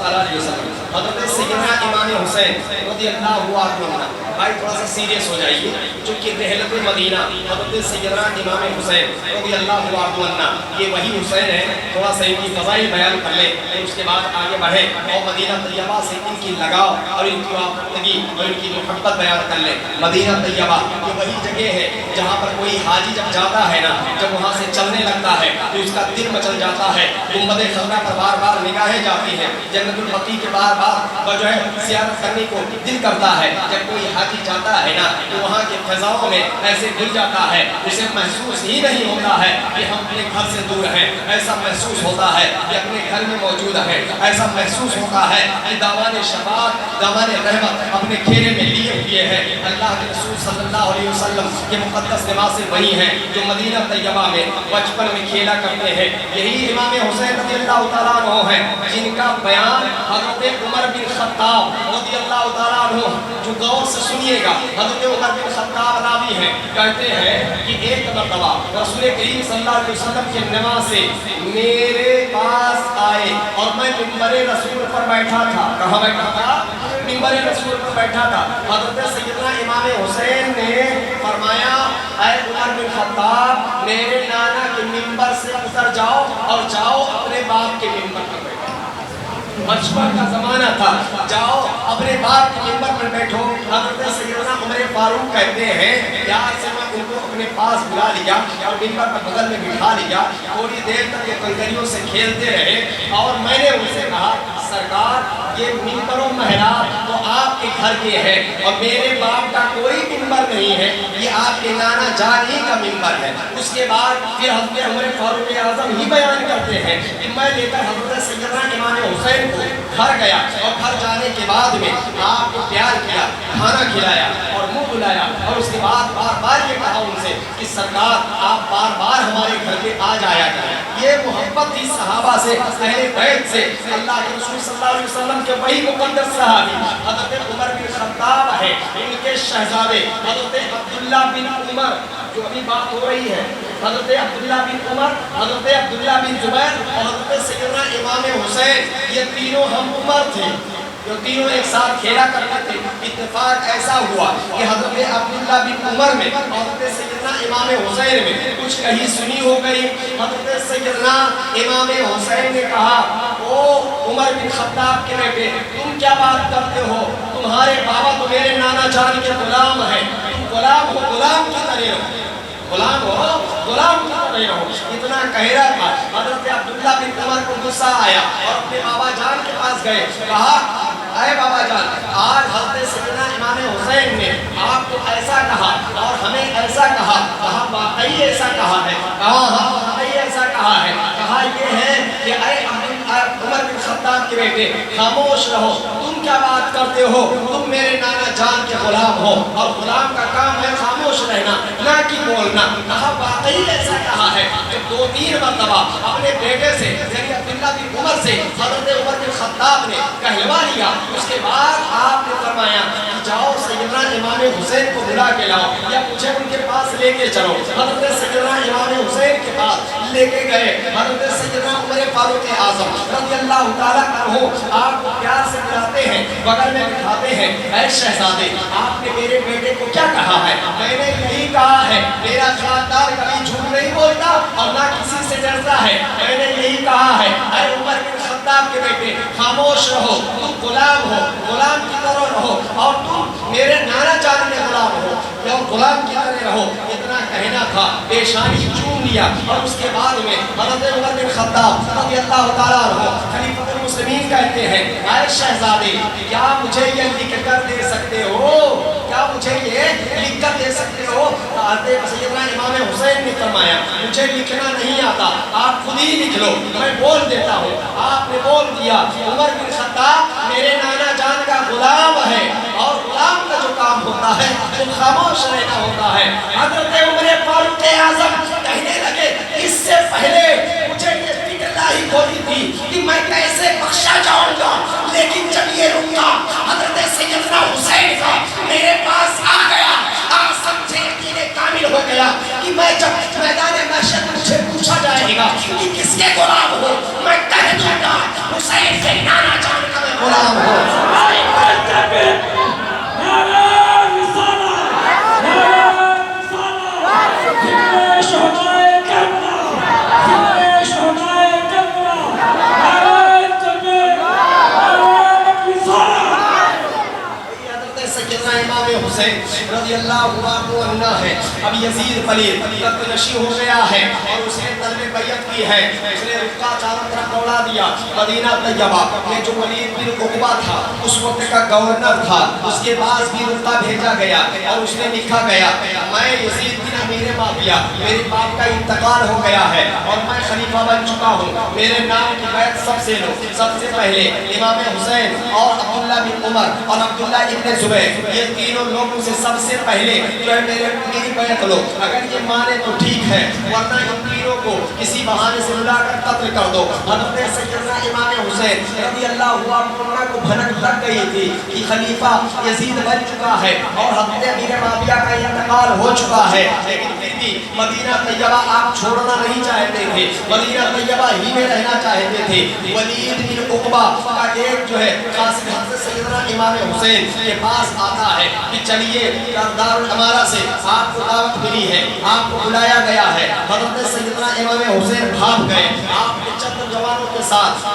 علیہ وسلم۔ حضرت سیدنا امام حسین رضی اللہ عنہ، بھائی تھوڑا سا سیریس ہو جائیے، چونکہ رحلت مدینہ حضرت سیدنا امام حسین رضی اللہ عنہ، یہ وہی حسین ہے، تھوڑا سا ان کی فضائل بیان کر لیں اور اس کے بعد آگے بڑھیں اور مدینہ طیبہ سے ان کی لگاؤ اور ان کی وابستگی اور ان کی محبت بیان کر لیں۔ مدینہ طیبہ یہ وہی جگہ ہے جہاں پر کوئی حاجی جب جاتا ہے نا، جب وہاں سے چلنے لگتا ہے تو اس کا دل مچل جاتا ہے، گنبد خضرا پر بار بار نگاہیں جاتی ہیں، جنت البقیع کے بار بار جو ہے زیارت کرنے کو دل کرتا ہے۔ جب کوئی حاجی جاتا ہے نا تو وہاں کے فضاؤں میں ایسے گھل جاتا ہے، اسے محسوس ہی نہیں ہوتا ہے کہ ہم اپنے گھر سے دور ہیں، ایسا محسوس ہوتا ہے کہ اپنے گھر میں موجود ہیں، ایسا محسوس ہوتا ہے کہ دامان شفاعت، دامان رحمت اپنے گھیرے میں لیے ہوئے ہیں۔ اللہ کے رسول صلی اللہ علیہ وسلم کے مقدس نمازیں وہی ہیں جو مدینہ طیبہ میں بچپن میں کھیلا کرتے ہیں۔ یہی امام حسین رضی اللہ تعالیٰ عنہ ہیں جن کا بیان حضرت عمر بن خطاب رضی اللہ تعالیٰ عنہ، جو غور سے سنیے گا، حضرت عمر بن خطاب راوی ہیں، کہتے ہیں کہ ایک مرتبہ رسول کریم صلی اللہ علیہ وسلم کے نماز سے میرے پاس آئے اور میں منبر رسول پر بیٹھا تھا۔ کہاں بیٹھا تھا؟ منبر رسول پر بیٹھا تھا۔ حضرت سیدنا امام حسین نے فرمایا اے عمر بن خطاب، میرے نانا کے منبر سے اتر جاؤ اور جاؤ اپنے باپ کے منبر پر بیٹھو۔ بچپن کا زمانہ تھا، جاؤ اپنے باپ کے منبر پر بیٹھو۔ حضرت سیدنا عمر فاروق کہتے ہیں یار سے میں ان کو اپنے پاس بلا لیا اور منبر پر بغل میں بٹھا لیا، تھوڑی دیر تک یہ کنکریوں سے کھیلتے رہے اور میں نے ان سے کہا سرکار یہ ممبر و محراب تو آپ کے گھر کے ہیں اور میرے باپ کا کوئی ممبر نہیں ہے، یہ آپ کے نانا جان ہی کا ممبر ہے۔ اس کے بعد پھر حضرت عمر فاروق اعظم ہی بیان کرتے ہیں کہ میں لے کر حضرت سیدنا امام حسین کو گھر گیا اور گھر جانے کے بعد میں آپ کو پیار کیا، کھانا کھلایا اور منہ بلایا، اور اس کے بعد بار بار یہ کہا ان سے کہ سرکار آپ بار بار ہمارے گھر کے آ جایا کریں۔ یہ محبت تھی صحابہ سے، اہل بیت سے۔ اللہ کے رسول صلی اللہ علیہ وسلم کے وہی مقدس صحابی حضرت عمر بن خطاب ہے، ان کے شہزادے حضرت عبداللہ بن عمر، جو ابھی بات ہو رہی ہے، حضرت عبداللہ بن عمر، حضرت عبداللہ بن زبیر اور حضرت سیدنا امام حسین، یہ تینوں ہم عمر تھے، جو تینوں ایک ساتھ کھیلا کرتے تھے۔ اتفاق ایسا ہوا کہ حضرت عبداللہ بن عمر میں اور حضرت سیدنا امام حسین میں کچھ کہیں سنی ہو گئی۔ حضرت سیدنا امام حسین نے کہا، او عمر بن خطاب کے بیٹے، تم کیا بات کرتے ہو؟ تمہارے بابا تو میرے نانا جان کے غلام ہیں، تم غلام ہو، غلام کی طرح رہو، غلام ہو، غلام کی طرح رہو۔ اتنا کہہ رہا تھا، حضرت عبداللہ بن عمر کو غصہ آیا اور اپنے بابا جان کے پاس گئے، کہا اے بابا جان، آج حضرت سیدنا امام حسین نے آپ کو ایسا کہا اور ہمیں ایسا کہا، کہا واقعی ایسا کہا ہے؟ کہا ہاں واقعی ایسا کہا ہے۔ کہا یہ ہے کہ اے عمر بن خطاب کے بیٹے، خاموش رہو، تم کیا بات کرتے ہو؟ تم میرے نانا جان کے غلام ہو اور غلام کا کام ہے خاموش رہنا، نہ کہ بولنا۔ کہا واقعی ایسا کہا ہے۔ دو تین مرتبہ اپنے بیٹے سے یعنی عبداللہ بن عمر سے حضرت عمر بن خطاب نے کہلوا لیا۔ اس کے بعد آپ نے فرمایا کہ جاؤ سیدنا امام حسین کو بلا کے لاؤ یا مجھے ان کے پاس لے کے چلو۔ حضرت سیدنا امام حسین کے پاس لے کے گئے۔ حضرت سیدنا عمر فاروق اعظم رضی اللہ تعالیٰ عنہ آپ کو پیار سے بلاتے ہیں، بغل میں بٹھاتے ہیں، اے شہزادے آپ نے میرے بیٹے کو کیا کہا ہے؟ میں نے یہی کہا ہے، میرا خاندان کبھی جھوٹ نہیں بولتا اور نہ کسی سے ڈرتا ہے، میں نے یہی کہا ہے۔ اے عمر بن خطاب کے بیٹے، خاموش رہو، تم غلام ہو، غلام کی طرح رہو اور تم میرے نانا جان کے غلام ہو، یا غلام کی طرح رہو۔ اتنا کہنا تھا، پیشانی چوم لیا اور اس کے بعد میں حضرت عمر بن خطاب رضی اللہ تعالیٰ عنہ خلیفۃ المسلمین کہتے ہیں، اے شہزادے کیا مجھے یہ لکھ کر دے سکتے ہو؟ کیا مجھے یہ لکھ کر دے سکتے ہو؟ حضرت سیدنا امام حسین نے فرمایا مجھے لکھنا نہیں آتا، آپ خود ہی لکھ لو، میں بول دیتا ہوں۔ آپ نے بول دیا، عمر بن خطاب میرے نانا جان کا غلام ہے اور غلام کا جو کام ہوتا ہے وہ خاموش رہنا ہوتا ہے۔ حضرت عمر فاروق اعظم کہنے لگے اس سے پہلے مجھے یہ فکر لاحق ہوئی تھی کہ میں کیسے بخشا جاؤں گا، لیکن جب یہ رکا حضرت سیدنا حسین کا میرے پاس آ گیا، آپ سمجھے یقین کامل ہو گیا کہ میں جب میدان محشر مجھے پوچھا جائے گا کہ کس کے غلام ہو، میں کہہ دوں گا حسین کے نانا جان کا میں غلام ہوں۔ حسین رضی اللہ عنہ ہے، اب یزید پلید تخت نشی ہو گیا ہے اور اس نے طلب بیعت کی ہے، اس نے رفقہ چاروں طرف دوڑا دیا۔ مدینہ طیبہ میں جو ولید بن عقبہ تھا اس وقت کا گورنر تھا، اس کے پاس بھی رفقہ بھیجا گیا اور اس نے لکھا گیا میں یزید بن امیر معاویہ، میرے باپ کا انتقال ہو گیا ہے اور میں خلیفہ بن چکا ہوں، میرے نام کی بیعت سب سے لو۔ سب سے پہلے امام حسین اور عبداللہ بن عمر اور عبداللہ ابن زبیر، یہ تینوں لوگوں سے سب سے پہلے جو ہے میری بیعت لو۔ اگر یہ مانے تو ٹھیک ہے، ورنہ ان تینوں کو کسی بہانے سے ملا کر قتل کر دو۔ حضرت سیدنا امام حسین رضی اللہ عنہ کو بھنک لگ گئی تھی کہ خلیفہ یزید بن چکا ہے اور حضرت امیر معاویہ کا انتقال ہو چکا ہے، لیکن پھر بھی مدینہ طیبہ آپ چھوڑنا نہیں چاہتے تھے، مدینہ طیبہ ہی میں رہنا چاہتے تھے۔ ولید بن عقبہ کا ایک جو ہے قاصد حضرت سیدنا امام حسین کے پاس آتا ہے کہ چلیے دار الامارہ سے آپ کو دعوت ملی ہے، آپ کو بلایا گیا ہے۔ حضرت سیدنا امام حسین بھاگ گئے، آپ نے چند جوانوں کے کے ساتھ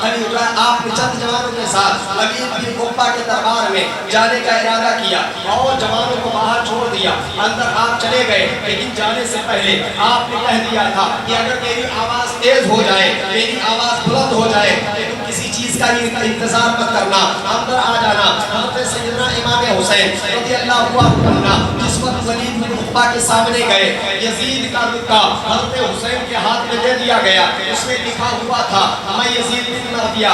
آپ نے چند جوانوں کے ساتھ ولید بن عقبہ کے دربار میں جانے کا ارادہ کیا اور جوانوں کو باہر چھوڑ دیا، اندر آپ چلے گئے، لیکن جانے سے پہلے آپ نے کہہ دیا تھا کہ اگر میری آواز تیز ہو جائے، میری آواز بلند ہو جائے تو تم کسی چیز کا انتظار مت کرنا، اندر آ جانا۔ حضرت سیدنا امام حسین رضی اللہ عنہ جس وقت ولید بن عقبہ کے سامنے گئے، یزید کا دکا حضرت حسین کے ہاتھ میں دے دیا گیا، اس میں لکھا ہوا تھا میں یزید بن معاویہ،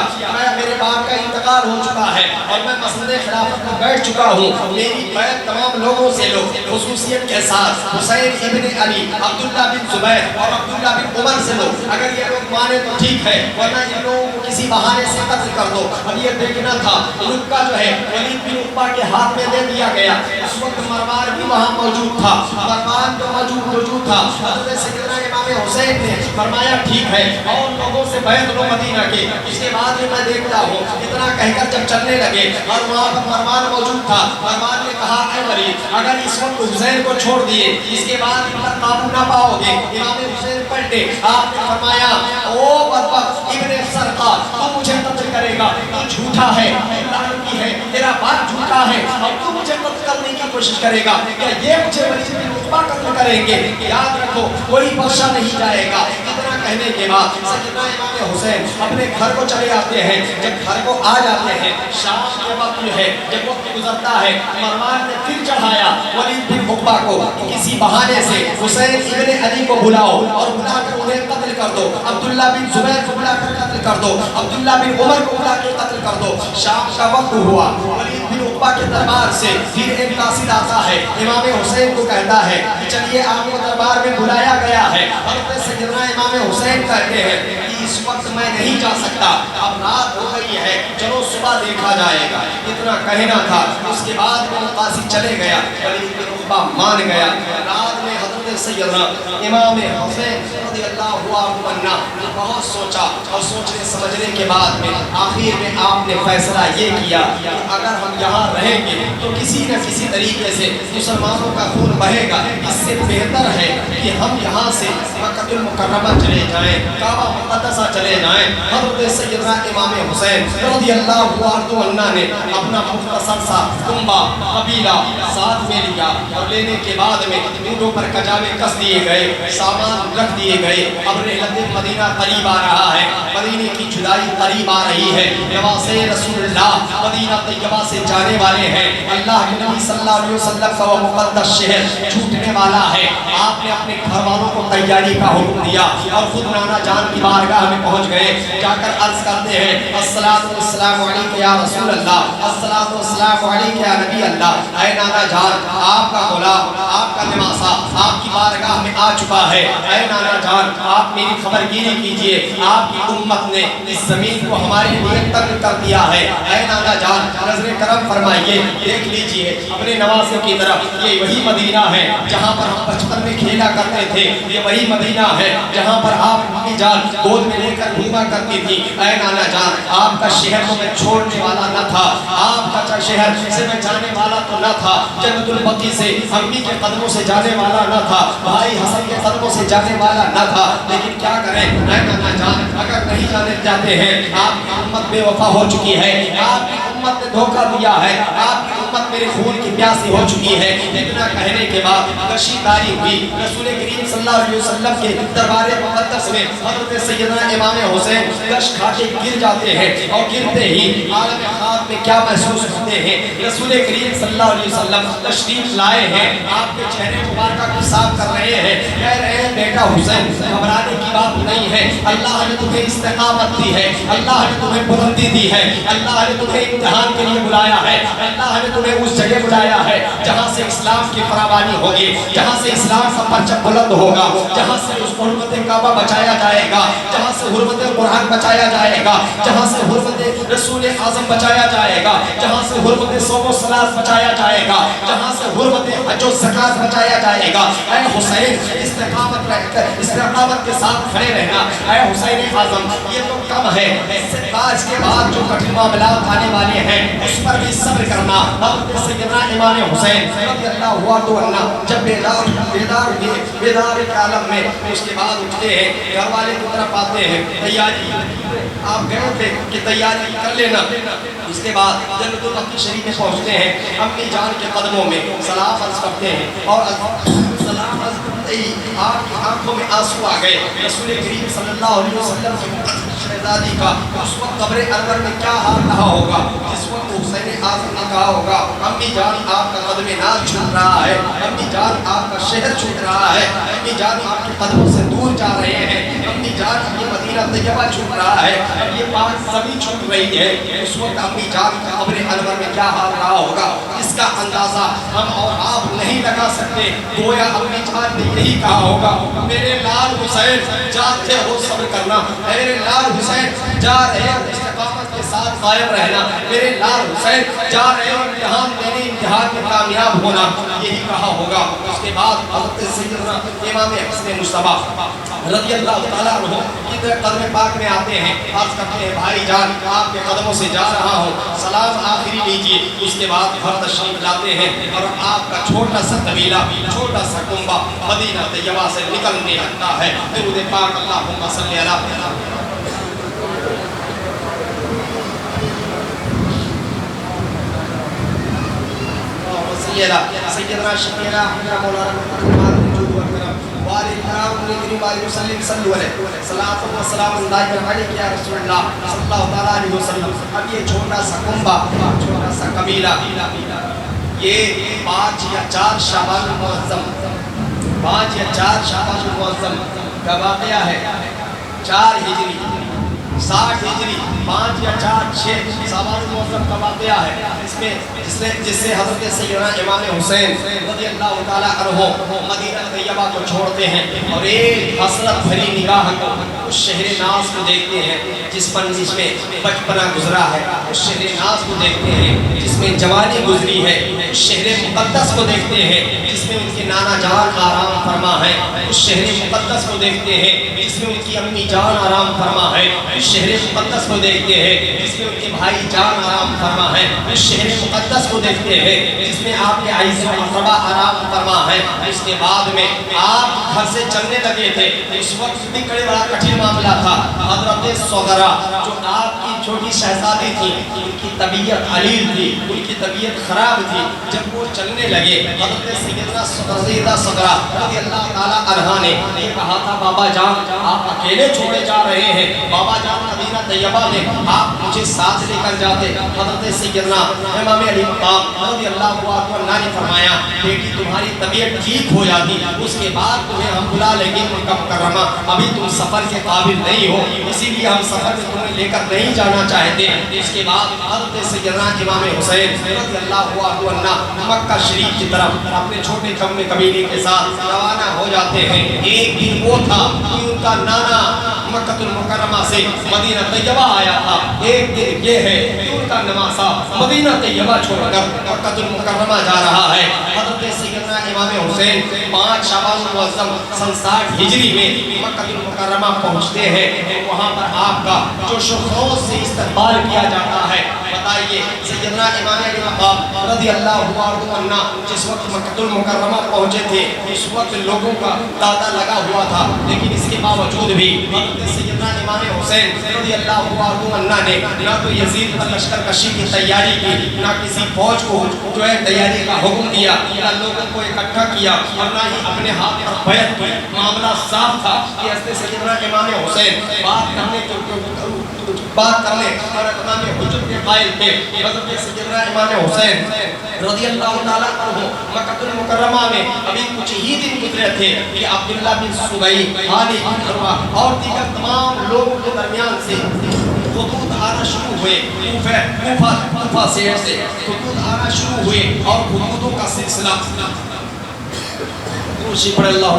میرے باپ کا انتقال ہو چکا ہے اور میں مسند خلافت میں بیٹھ چکا ہوں، میری بیعت تمام لوگوں سے لو، خصوصیت کے ساتھ حسین ابن علی، عبداللہ بن زبیر اور عبداللہ بن عمر سے لو، اگر یہ لوگ مانے تو ٹھیک ہے ورنہ ان لوگوں کو کسی بہانے سے قتل کر دو۔ اب یہ دیکھنا تھا رکا جو ہے ولید بن عقبہ کے ہاتھ میں دے دیا گیا، اس وقت مروان بھی وہاں موجود تھا، مروان جو موجود تھا، حضرت سیدنا امام حسین نے فرمایا ٹھیک ہے اور لوگوں سے بیعت لو مدینہ کے۔ اس کے بعد میں دیکھتا ہوں اتنا کہہ کر جب چلنے لگے اور وہاں پر مروان موجود تھا، مروان نے کہا اے ولید اگر اس وقت حسین کو چھوڑ دیے اس کے بعد ان پر قابو نہ پاؤ گے۔ امام حسین پلٹے، آپ نے فرمایا او بدبخت ابن سرقہ تو مجھے قتل کرے گا، تو جھوٹا ہے، لعنتی ہے، تیرا باپ جھوٹا ہے اور تو مجھے قتل کرنے کی کوشش کرے گا، کیا یہ مجھے ولید بن عقبہ قتل کریں گے؟ یاد رکھو کوئی بخشا نہیں جائے گا۔ اتنا کہنے کے بعد سیدنا امام حسین اپنے گھر کو چلے آتے ہیں، جب گھر کو آ جاتے ہیں شام کے وقت جو ہے جب وقت گزرتا ہے، مروان نے پھر چڑھایا ولید بن عقبہ کو کسی بہانے سے حسین ابن علی کو بلاؤ اور بلا کر انہیں قتل کر دو، عبداللہ بن زبیر کو بلا کر قتل کر دو، عبداللہ بن عمر کو بلا کر قتل کر دو۔ شام کا وقت ہوا، ولید بن عقبہ کے دربار سے پھر ایک قاصد آتا ہے، امام حسین کو کہتا ہے چلیے آپ کو دربار میں بلایا گیا ہے۔ حضرت سیدنا امام حسین کہتے ہیں کہ اس وقت میں نہیں جا سکتا، اب رات ہو گئی ہے، چلو صبح دیکھا جائے گا۔ اتنا کہنا تھا، اس کے بعد وہ قاصد چلے گیا، ولید بن عقبہ مان گیا۔ رات میں حضرت سیدنا امام حسین رضی اللہ عنہ نے بہت سوچا اور سوچنے سمجھنے کے بعد میں آخر میں آپ نے فیصلہ یہ کیا کہ اگر ہم یہاں رہیں گے تو کسی نہ کسی طریقے سے مسلمانوں کا خون بہے گا، اس سے بہتر ہے کہ ہم یہاں سے مکہ المکرمہ چلے جائیں، کعبہ مقدسہ چلے جائیں۔ حضرت سیدنا امام حسین رضی اللہ عنہ نے اپنا مختصر سا کنبہ قبیلہ ساتھ میں لیا اور لینے کے بعد میں اونٹوں پر کجاوے کس دیے گئے، سامان رکھ دیے گئے۔ اب رحلت مدینہ قریب آ رہا ہے، مدینے کی جدائی قریب آ رہی ہے، نواسے رسول اللہ مدینہ طیبہ سے جانے والے ہیں۔ اللہ کے نبی صلی اللہ علیہ وسلم کا وہ مقدس شہر چھوٹنے والا ہے۔ آپ نے اپنے گھر والوں کو تیاری کا حکم دیا اور خود نانا جان کی بارگاہ میں پہنچ گئے، جا کر عرض کرتے ہیں الصلاۃ والسلام علیک یا رسول اللہ، الصلاۃ والسلام علیک یا نبی اللہ۔ اے نانا جان آپ کا غلام، آپ کا نواسہ آپ کی بارگاہ میں آ چکا ہے، اے نانا جان آپ میری خبر گیری کیجئے، آپ کی امت نے اس زمین کو ہمارے لیے تنگ کر دیا ہے، اے نانا جان نظر کرم فرمائیے، دیکھ لیجئے اپنے نواسے کی طرف، یہ وہی مدینہ ہے جہاں پر ہم بچپن میں کھیلا کرتے تھے، یہ وہی مدینہ ہے جہاں پر آپ کی جان گود میں لے کر گھوما کرتی تھی۔ اے نانا جان آپ کا شہر کو میں چھوڑنے والا نہ تھا، آپ کا شہر سے میں جانے والا تو نہ تھا، جنت البقیع سے امی کے قدموں سے جانے والا نہ تھا، بھائی حسن کے قدموں سے جانے والا نہ تھا، لیکن کیا کریں اے نانا جان اگر نہیں جانے جاتے ہیں، آپ کی امت بے وفا ہو چکی ہے، آپ کی امت نے دھوکہ دیا ہے، آپ کی امت میرے خون کی پیاسی ہو چکی ہے۔ اتنا کہنے کے بعد کشی داری ہوئی، رسول کریم صلی اللہ علیہ وسلم کے دربار مقدس میں حضرت سیدنا امام حسین کش کھا کے گر جاتے ہیں اور گرتے ہی عالم خواب میں کیا محسوس ہوتے ہیں، رسول کریم صلی اللہ علیہ وسلم تشریف لائے ہیں، آپ کے چہرے مبارکہ کو صاف کر رہے ہیں، کہہ رہے ہیں بیٹا حسین گھبرانے کی بات نہیں ہے، اللہ نے تمہیں استقامت دی ہے، اللہ نے تمہیں بلندی دی ہے، اللہ نے تمہیں امتحان کے لیے بلایا ہے، اللہ نے تمہیں اس جگہ بلایا ہے جہاں سے اسلام کی فراوانی ہوگی، جہاں سے اسلام کا پرچم بلند ہوگا، جہاں سے اس حرمت کعبہ بچایا جائے گا، جہاں سے حرمت قرآن بچایا جائے گا، جہاں سے حرمت رسول اعظم بچایا جائے گا، جہاں سے حرمت صوم و صلاۃ بچایا جائے گا، جہاں سے حرمت حج و زکات بچایا جائے گا۔ اے حسین استقامت رکھ، استقامت کے ساتھ کھڑے رہنا. اے حسین اعظم یہ تو کم ہے, اس کے بعد جو کٹھن معاملات آنے والے ہیں اس پر بھی صبر کرنا. حضرت سیدنا امام حسین رضی اللہ عنہ جب بیدار کے عالم میں اس کے بعد اٹھتے ہیں, گھر والے کی طرف آتے ہیں, تیاری آپ گئے تھے کہ تیاری کر لینا. اس کے بعد جنت البقیع شریف میں پہنچتے ہیں, امی جان کے قدموں میں سلام عرض کرتے ہیں اور سلام عرض کرتے ہی آپ کی آنکھوں میں آنسو آ گئے. رسول کریم صلی اللہ علیہ وسلم شہزادی کا اس وقت قبر انور میں کیا حال رہا ہوگا, جس وقت حسین اعظم نے کہا ہوگا امی جان آپ کا قدم ناز چھوٹ رہا ہے, امی جان آپ کا شہر چھوٹ رہا ہے, امی جان آپ کے قدموں سے دور جا رہے ہیں, امی جان یہ مدینہ طیبہ چھوٹ رہا ہے, یہ پاک زمین چھوٹ رہی ہے. اس وقت امی جان کا قبر انور میں کیا حال رہا ہوگا اس کا اندازہ ہم اور آپ نہیں لگا سکتے. گویا امی جان نے یہی کہا ہوگا میرے لال حسین جاتے ہو صبر کرنا, میرے لال حسین جا رہے ہو استقامت کے ساتھ قائم رہنا, میرے لال حسین جا رہے ہو امتحان دینے, امتحان میں کامیاب ہونا, یہی کہا ہوگا. اس کے بعد حضرت سیدنا امام حسن مصطفیٰ رضی اللہ تعالیٰ عنہ کی قدم پاک میں آتے ہیں, عرض کرتے ہیں بھائی جان آپ کے قدموں سے جا رہا ہوں, سلام آخری لیجیے. اس کے بعد گھر تشریف لاتے ہیں اور آپ کا چھوٹا سا قبیلہ, چھوٹا سا کنبہ مدینہ طیبہ سے نکلنے لگتا ہے. درود پاک اللہم صلی علی سیدنا شکیرہ مولانا والد کرام کریم علیہ وسلم صلو علیہ صلاۃ و سلام دائم علیک یا رسول اللہ صلی اللہ تعالیٰ علیہ وسلم. اب یہ چھوٹا سا کنبہ, چھوٹا سا قبیلہ, یہ 5 یا 4 شعبان المعظم, 5 یا 4 شعبان المعظم کا واقعہ ہے. 4 ہجری 60 ہجری 5 یا 4 6 شعبان المعظم کا واقعہ ہے. اس میں جس سے حضرت سیدنا امام حسین رضی اللہ تعالیٰ عنہ مدینہ طیبہ کو چھوڑتے ہیں اور ایک حسرت بھری نگاہ کو اس شہر ناز کو دیکھتے ہیں جس پر جس میں بچپنا گزرا ہے, اس شہر ناز کو دیکھتے ہیں جس میں جوانی گزری ہے, اس شہر مقدس کو دیکھتے ہیں جس میں ان کے نانا جان آرام فرما ہے, اس شہر مقدس کو دیکھتے ہیں جس میں ان کی امی جان آرام فرما ہے, اس شہر مقدس کو دیکھتے ہیں جس میں ان کے بھائی جان آرام فرما ہے, اس شہر مقدس کو دیکھتے ہیں جس میں آپ کے عزیز و اقربا آرام فرما ہے. اس کے بعد میں آپ گھر سے چلنے لگے تھے, اس وقت بھی بڑا کٹھن معاملہ تھا. حضرت صغرا جو آپ کی چھوٹی شہزادی تھی, ان کی طبیعت علیل تھی, ان کی طبیعت خراب تھی. جب وہ چلنے لگے حضرت سیدنا صغرا رضی اللہ تعالیٰ عنہ نے یہ کہا تھا بابا جان آپ اکیلے چھوڑے جا رہے ہیں, بابا جان مدینہ طیبہ میں آپ مجھے ساتھ لے کر جاتے. حضرت سیدنا امام علی مقام رضی اللہ عنہ نے فرمایا بیٹی تمہاری طبیعت ٹھیک ہو جاتی, اس کے بعد تمہیں ہم بلا لیں گے مکرمہ, ابھی تم سفر کے قابل نہیں ہو, اسی لیے ہم سفر میں تمہیں لے کر نہیں جانا چاہتے. اس کے بعد حضرت سیدنا امام حسین رضی اللہ عنہ مکہ شریف کی طرف اپنے چھوٹے کم قبیلے کے ساتھ روانہ ہو جاتے ہیں. ایک دن وہ تھا کہ ان کا نانا مکہ المکرمہ سے مدینہ طیبہ آیا تھا, ایک دن یہ ہے کہ ان کا نواسا مدینہ طیبہ چھوڑ کر مکہ المکرمہ جا رہا ہے. حضرت سیدنا امام حسین 5 شعبان المعظم سن 60 ہجری میں مکہ المکرمہ پہنچتے ہیں. وہاں پر آپ کا جوش و خروش سے استقبال کیا جاتا ہے. بتائیے سیدنا امام علی مقام رضی اللہ عنہ جس وقت مکہ المکرمہ پہنچے تھے اس وقت لوگوں کا تاتا لگا ہوا تھا, لیکن اس کے باوجود بھی حضرت سیدنا امام حسین رضی اللہ عنہ نے نہ تو یزید پر لشکر کشی کی تیاری کی, نہ کسی فوج کو جو ہے تیاری کا حکم دیا, نہ لوگوں کو اکٹھا کیا اور نہ ہی اپنے ہاتھ پر بیعت کی. معاملہ صاف تھا کہ حضرت سیدنا امام حسین بات کرنے اور اقدام حجت کے قائل تھے. حضرت سیدنا امام حسین رضی اللہ تعالیٰ عنہ مکہ المکرمہ میں ابھی کچھ ہی دن گزرے تھے کہ عبداللہ بن سبئی, خالد بن حروا اور دیگر تمام لوگوں کے درمیان سے خطوط آنا شروع ہوئے. کوفہ شہر سے خطوط آنا شروع ہوئے اور خطوطوں کا سلسلہ روشی پڑھ اللہ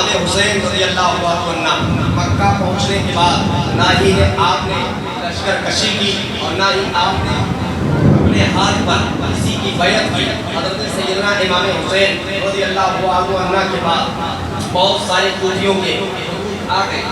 امام حسین رضی اللہ عنہ مکہ پہنچنے کے بعد نہ ہی آپ نے لشکر کشی کی اور نہ ہی آپ نے اپنے ہاتھ پر کسی کی بیعت کی. حضرت سیدنا امام حسین رضی اللہ عنہ کے بعد بہت سارے کوفیوں کے آ گئے.